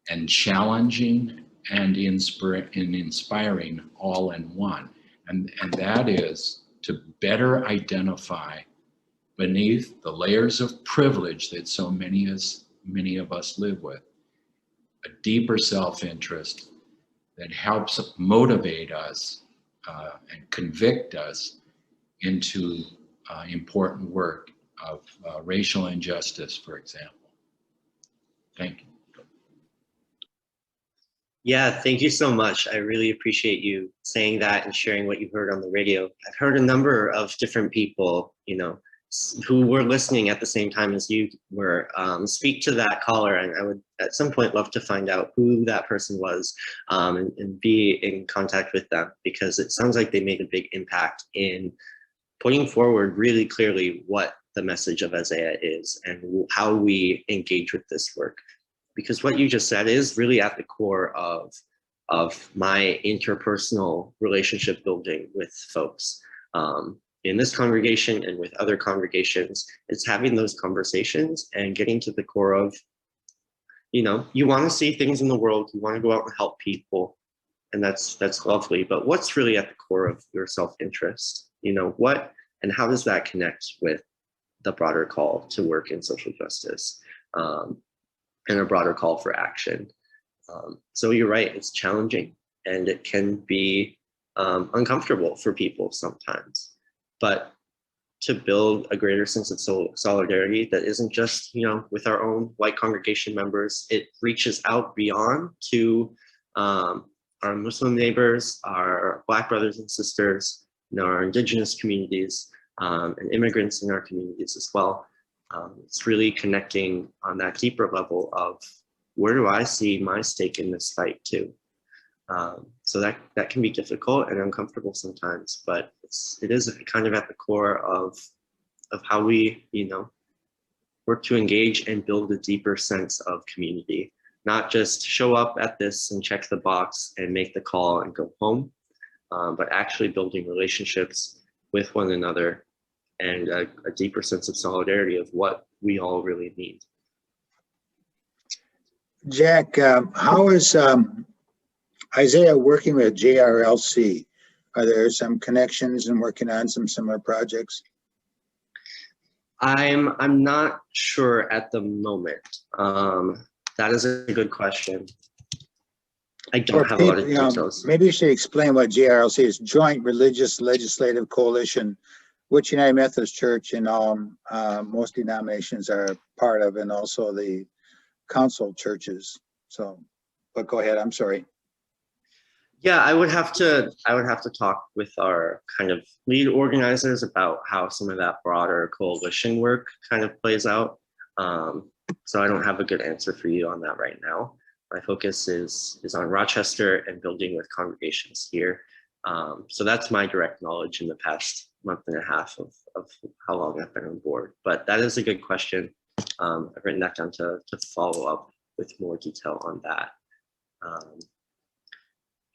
S12: and challenging and inspiring all in one. And that is to better identify beneath the layers of privilege that so many of us live with, a deeper self-interest that helps motivate us and convict us into important work of racial injustice, for example. Thank you.
S1: Yeah, thank you so much. I really appreciate you saying that and sharing what you heard on the radio. I've heard a number of different people, you know, who were listening at the same time as you were, speak to that caller, and I would at some point love to find out who that person was, and be in contact with them, because it sounds like they made a big impact in putting forward really clearly what the message of Isaiah is and how we engage with this work. Because what you just said is really at the core of my interpersonal relationship building with folks. In this congregation and with other congregations, it's having those conversations and getting to the core of, you know, you want to see things in the world, you want to go out and help people, and that's lovely, but what's really at the core of your self-interest? You know, what and how does that connect with the broader call to work in social justice, and a broader call for action? So you're right, it's challenging and it can be uncomfortable for people sometimes. But to build a greater sense of solidarity that isn't just, you know, with our own white congregation members, it reaches out beyond to our Muslim neighbors, our Black brothers and sisters, you know, our Indigenous communities, and immigrants in our communities as well. It's really connecting on that deeper level of where do I see my stake in this fight too? So that can be difficult and uncomfortable sometimes, but it is kind of at the core of how we, you know, work to engage and build a deeper sense of community, not just show up at this and check the box and make the call and go home, but actually building relationships with one another and a deeper sense of solidarity of what we all really need.
S13: Jack, how is Isaiah working with JRLC? Are there some connections and working on some similar projects?
S1: I'm not sure at the moment. That is a good question. I don't have a lot of details.
S13: Maybe you should explain what JRLC is, Joint Religious Legislative Coalition, which United Methodist Church and most denominations are part of, and also the council churches. So, but go ahead, I'm sorry.
S1: Yeah, I would have to talk with our kind of lead organizers about how some of that broader coalition work kind of plays out. So I don't have a good answer for you on that right now. My focus is on Rochester and building with congregations here. So that's my direct knowledge in the past month and a half of how long I've been on board. But that is a good question. I've written that down to follow up with more detail on that.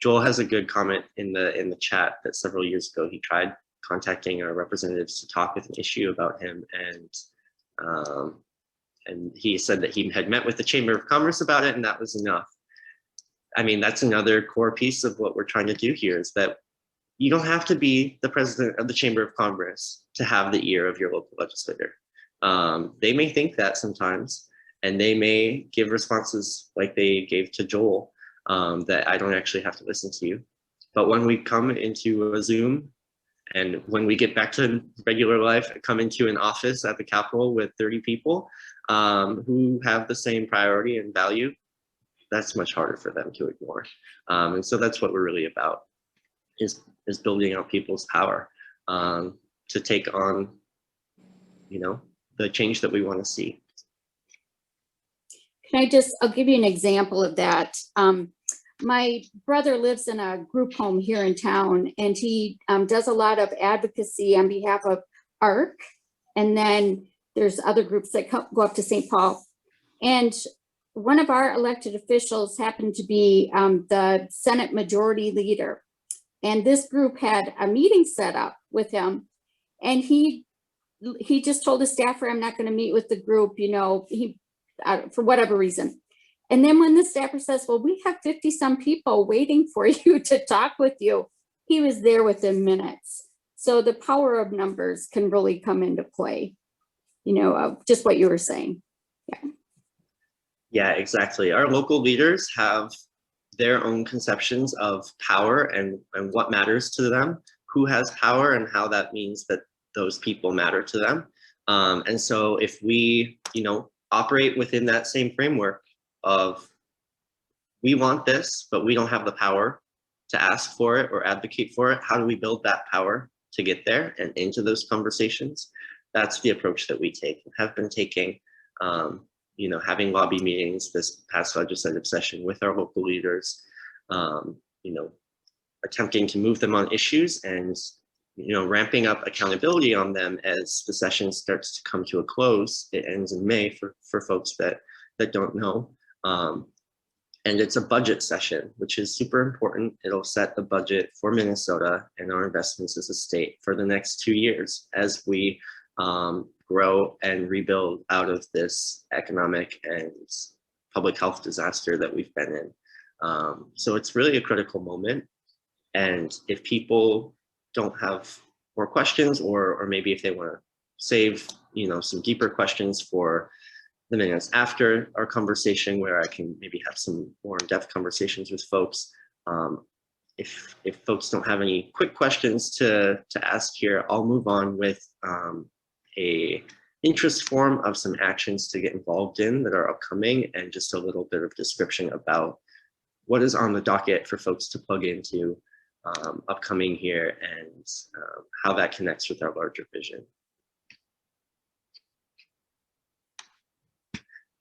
S1: Joel has a good comment in the chat that several years ago he tried contacting our representatives to talk with an issue about him, and he said that he had met with the Chamber of Commerce about it and that was enough. I mean, that's another core piece of what we're trying to do here, is that you don't have to be the president of the Chamber of Commerce to have the ear of your local legislator. They may think that sometimes, and they may give responses like they gave to Joel, that I don't actually have to listen to you. But when we come into a Zoom and when we get back to regular life, come into an office at the Capitol with 30 people who have the same priority and value that's much harder for them to ignore. And so that's what we're really about, is building out people's power to take on, you know, the change that we want to see.
S7: I'll give you an example of that. My brother lives in a group home here in town, and he does a lot of advocacy on behalf of ARC. And then there's other groups that go up to St. Paul. And one of our elected officials happened to be the Senate Majority Leader. And this group had a meeting set up with him. And he just told his staffer, I'm not going to meet with the group, you know, for whatever reason. And then when the staffer says, well, we have 50 some people waiting for you to talk with you, he was there within minutes. So the power of numbers can really come into play, you know, just what you were saying. Yeah.
S1: Yeah, exactly. Our local leaders have their own conceptions of power and what matters to them, who has power, and how that means that those people matter to them. And so if we, you know, operate within that same framework of, we want this, but we don't have the power to ask for it or advocate for it, how do we build that power to get there and into those conversations? That's the approach that we take and have been taking. You know, having lobby meetings this past legislative session with our local leaders, you know, attempting to move them on issues and, you know, ramping up accountability on them as the session starts to come to a close. It ends in May for folks that don't know. And it's a budget session, which is super important. It'll set the budget for Minnesota and our investments as a state for the next 2 years as we grow and rebuild out of this economic and public health disaster that we've been in. So it's really a critical moment. And if people don't have more questions, or maybe if they want to save, you know, some deeper questions for the minutes after our conversation, where I can maybe have some more in-depth conversations with folks. If folks don't have any quick questions to ask here, I'll move on with a interest form of some actions to get involved in that are upcoming, and just a little bit of description about what is on the docket for folks to plug into upcoming here, and how that connects with our larger vision.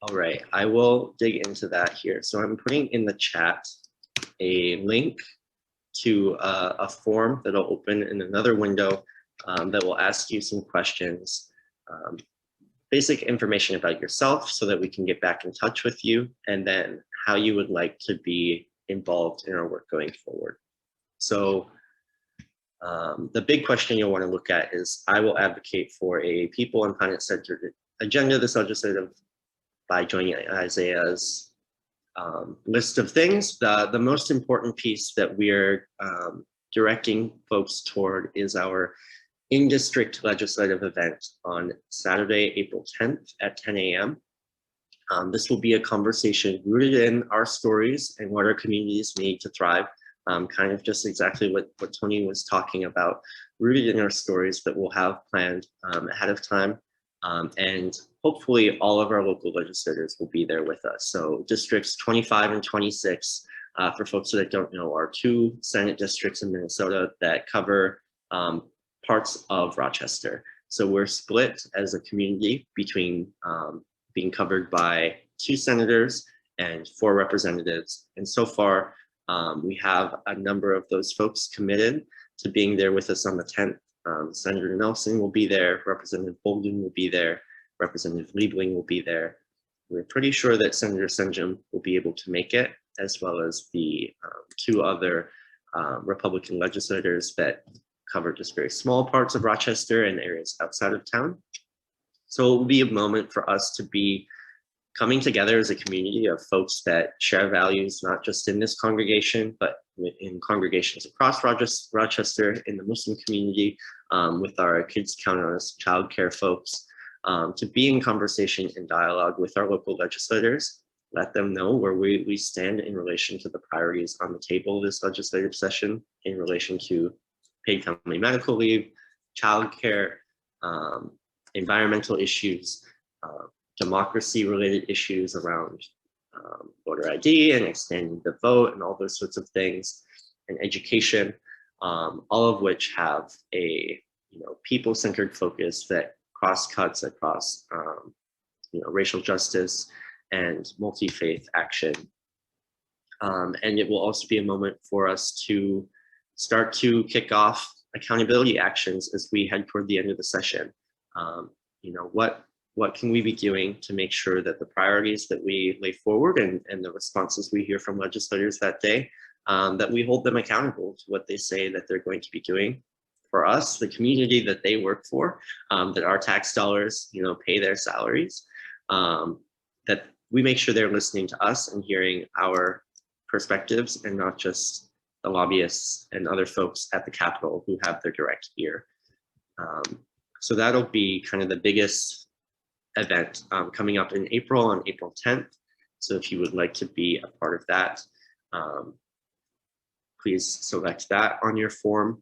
S1: All right, I will dig into that here. So I'm putting in the chat a link to a form that'll open in another window that will ask you some questions, basic information about yourself so that we can get back in touch with you, and then how you would like to be involved in our work going forward. So the big question you'll want to look at is, I will advocate for a people and planet-centered agenda this legislative by joining Isaiah's list of things. The most important piece that we're directing folks toward is our in-district legislative event on Saturday, April 10th at 10 a.m. This will be a conversation rooted in our stories and what our communities need to thrive. Kind of just exactly what Tony was talking about, rooted in our stories that we'll have planned ahead of time. And hopefully all of our local legislators will be there with us. So districts 25 and 26, for folks that don't know, are 2 Senate districts in Minnesota that cover parts of Rochester. So we're split as a community between being covered by 2 senators and 4 representatives. And so far, we have a number of those folks committed to being there with us on the 10th. Senator Nelson will be there, Representative Bolden will be there, Representative Liebling will be there. We're pretty sure that Senator Senjum will be able to make it, as well as the 2 other Republican legislators that cover just very small parts of Rochester and areas outside of town. So it will be a moment for us to be coming together as a community of folks that share values, not just in this congregation, but in congregations across Rochester, in the Muslim community, with our Kids Count on Us childcare folks, to be in conversation and dialogue with our local legislators, let them know where we stand in relation to the priorities on the table this legislative session in relation to paid family medical leave, childcare, environmental issues, democracy-related issues around voter ID and expanding the vote and all those sorts of things, and education, all of which have a people-centered focus that cross-cuts across racial justice and multi-faith action. And it will also be a moment for us to start to kick off accountability actions as we head toward the end of the session. What can we be doing to make sure that the priorities that we lay forward and the responses we hear from legislators that day, that we hold them accountable to what they say that they're going to be doing for us, the community that they work for, that our tax dollars, pay their salaries, that we make sure they're listening to us and hearing our perspectives and not just the lobbyists and other folks at the Capitol who have their direct ear. So that'll be kind of the biggest event coming up in April, on April 10th. So if you would like to be a part of that, please select that on your form.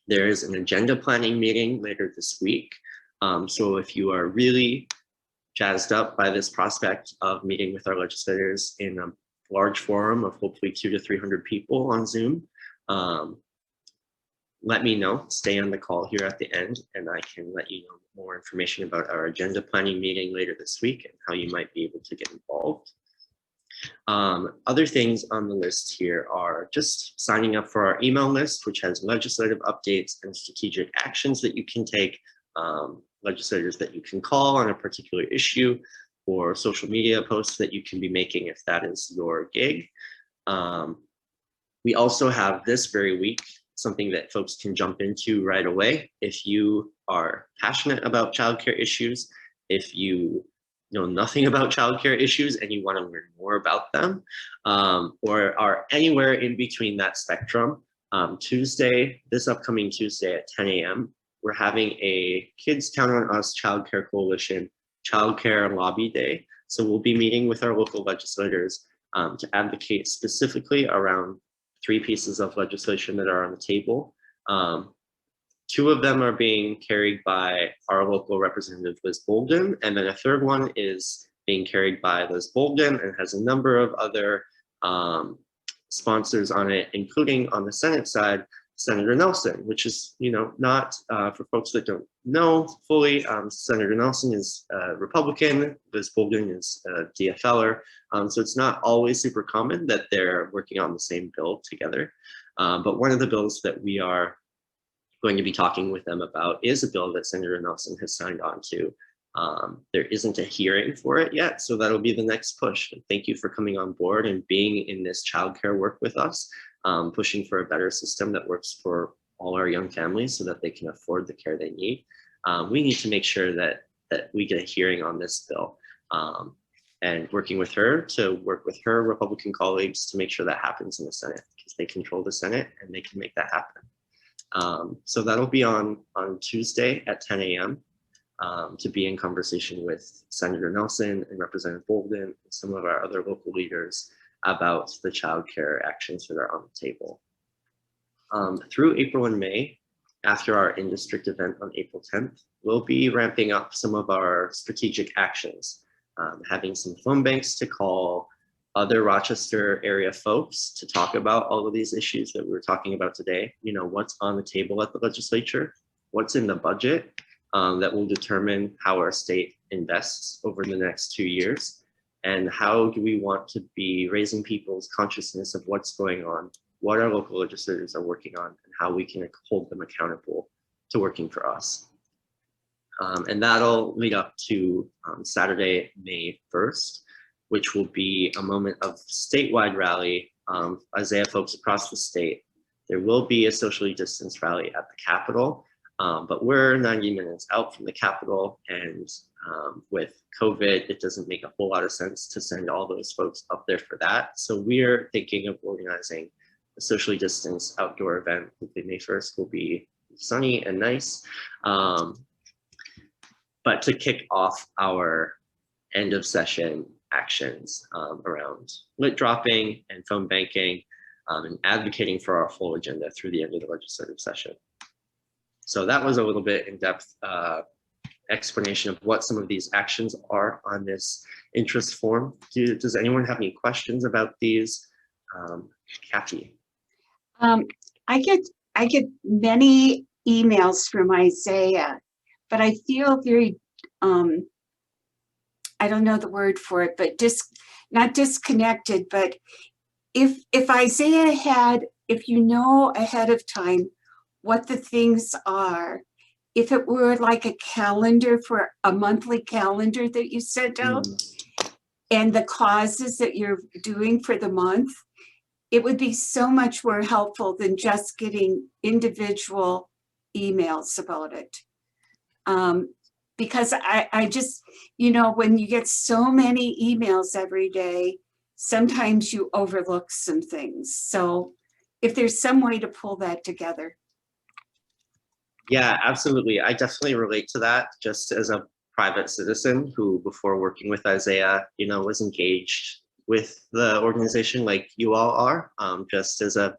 S1: There is an agenda planning meeting later this week. So if you are really jazzed up by this prospect of meeting with our legislators in a large forum of hopefully 200 to 300 people on Zoom, let me know. Stay on the call here at the end, and I can let you know more information about our agenda planning meeting later this week and how you might be able to get involved. Other things on the list here are just signing up for our email list, which has legislative updates and strategic actions that you can take, legislators that you can call on a particular issue, or social media posts that you can be making if that is your gig. We also have this very week something that folks can jump into right away. If you are passionate about childcare issues, if you know nothing about childcare issues and you want to learn more about them, or are anywhere in between that spectrum, this upcoming Tuesday at 10 a.m., we're having a Kids Count on Us Childcare Coalition Childcare Lobby Day. So we'll be meeting with our local legislators to advocate specifically around 3 pieces of legislation that are on the table. 2 of them are being carried by our local representative, Liz Bolden, and then a 3rd one is being carried by Liz Bolden and has a number of other sponsors on it, including on the Senate side, Senator Nelson, which is, not for folks that don't know fully, Senator Nelson is a Republican, Liz Bolden is a DFLer, so it's not always super common that they're working on the same bill together. But one of the bills that we are going to be talking with them about is a bill that Senator Nelson has signed on to. There isn't a hearing for it yet, so that'll be the next push. And thank you for coming on board and being in this childcare work with us, pushing for a better system that works for all our young families so that they can afford the care they need. We need to make sure that we get a hearing on this bill, and working with her to work with her Republican colleagues to make sure that happens in the Senate, because they control the Senate and they can make that happen. So that'll be on Tuesday at 10 a.m. To be in conversation with Senator Nelson and Representative Bolden and some of our other local leaders about the childcare actions that are on the table. Through April and May, after our in-district event on April 10th, we'll be ramping up some of our strategic actions, having some phone banks to call other Rochester area folks to talk about all of these issues that we were talking about today. What's on the table at the legislature, what's in the budget that will determine how our state invests over the next 2 years, and how do we want to be raising people's consciousness of what's going on, what our local legislators are working on, and how we can hold them accountable to working for us. And that'll lead up to Saturday, May 1st, which will be a moment of statewide rally. Isaiah folks across the state, there will be a socially distanced rally at the Capitol, but we're 90 minutes out from the Capitol, and with COVID, it doesn't make a whole lot of sense to send all those folks up there for that. So we're thinking of organizing a socially distanced outdoor event. Hopefully May 1st will be sunny and nice. But to kick off our end of session actions around lit dropping and phone banking, and advocating for our full agenda through the end of the legislative session. So that was a little bit in depth explanation of what some of these actions are on this interest form. Does anyone have any questions about these? Kathy?
S10: I get many emails from Isaiah, but I feel very, I don't know the word for it, but not disconnected, but if Isaiah had, if you know ahead of time what the things are, if it were like a calendar, for a monthly calendar that you sent out, and the causes that you're doing for the month, it would be so much more helpful than just getting individual emails about it. Because I just, you know, when you get so many emails every day, sometimes you overlook some things. So if there's some way to pull that together.
S1: Yeah, absolutely. I definitely relate to that, just as a private citizen who, before working with Isaiah, you know, was engaged with the organization like you all are, just as a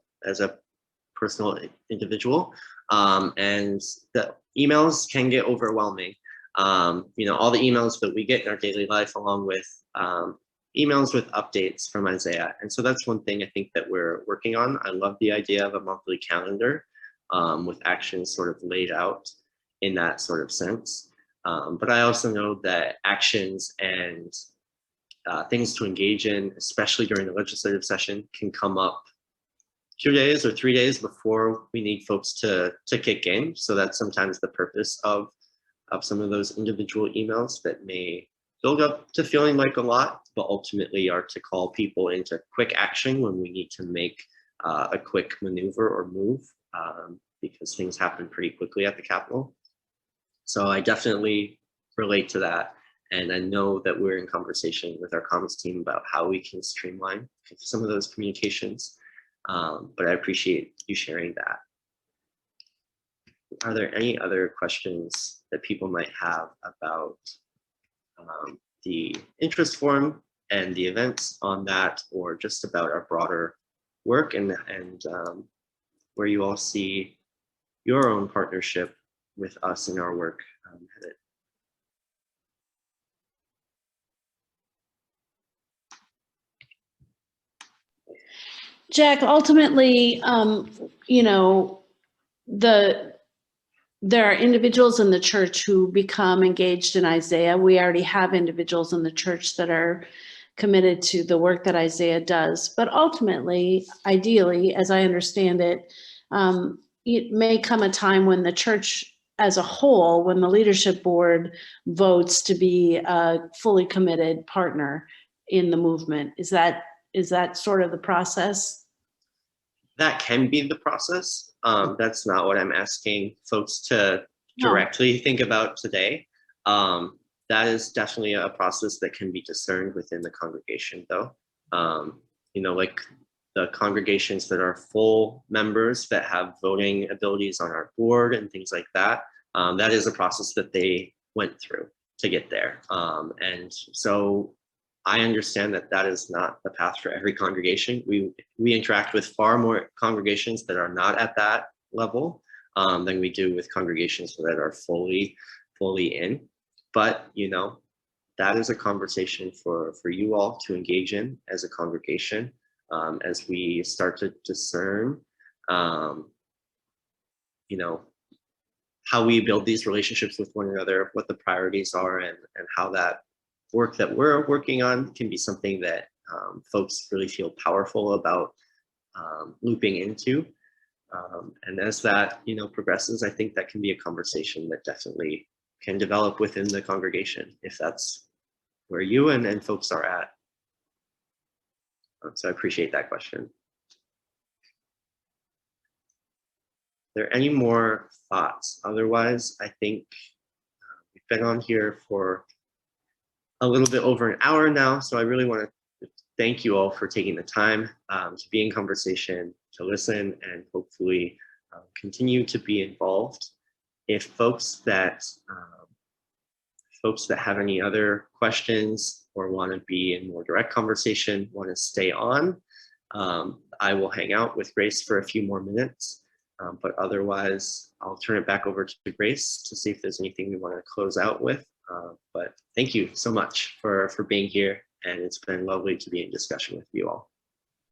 S1: personal individual. And the emails can get overwhelming. You know, all the emails that we get in our daily life, along with emails with updates from Isaiah. And so that's one thing I think that we're working on. I love the idea of a monthly calendar with actions sort of laid out in that sort of sense. But I also know that actions and things to engage in, especially during the legislative session, can come up 2 days or 3 days before we need folks to kick in. So that's sometimes the purpose of some of those individual emails that may build up to feeling like a lot, but ultimately are to call people into quick action when we need to make a quick maneuver or move, because things happen pretty quickly at the Capitol. So I definitely relate to that. And I know that we're in conversation with our comms team about how we can streamline some of those communications. But I appreciate you sharing that. Are there any other questions that people might have about the interest form and the events on that, or just about our broader work and where you all see your own partnership with us in our work headed?
S2: Jack, ultimately, you know, there are individuals in the church who become engaged in Isaiah. We already have individuals in the church that are committed to the work that Isaiah does. But ultimately, ideally, as I understand it, it may come a time when the church as a whole, when the leadership board votes to be a fully committed partner in the movement. Is that sort of the process?
S1: That can be the process. That's not what I'm asking folks to directly think about today. That is definitely a process that can be discerned within the congregation, though. You know, like the congregations that are full members that have voting abilities on our board and things like that, that is a process that they went through to get there. And so I understand that that is not the path for every congregation. We interact with far more congregations that are not at that level than we do with congregations that are fully in. But, you know, that is a conversation for you all to engage in as a congregation as we start to discern, you know, how we build these relationships with one another, what the priorities are, and how that work that we're working on can be something that folks really feel powerful about looping into. And as that, you know, progresses, I think that can be a conversation that definitely can develop within the congregation, if that's where you and folks are at. So I appreciate that question. Are there any more thoughts? Otherwise, I think we've been on here for a little bit over an hour now, so I really want to thank you all for taking the time to be in conversation, to listen, and hopefully continue to be involved. If folks that have any other questions or want to be in more direct conversation, want to stay on, I will hang out with Grace for a few more minutes. But otherwise, I'll turn it back over to Grace to see if there's anything we want to close out with. But thank you so much for being here. And it's been lovely to be in discussion with you all.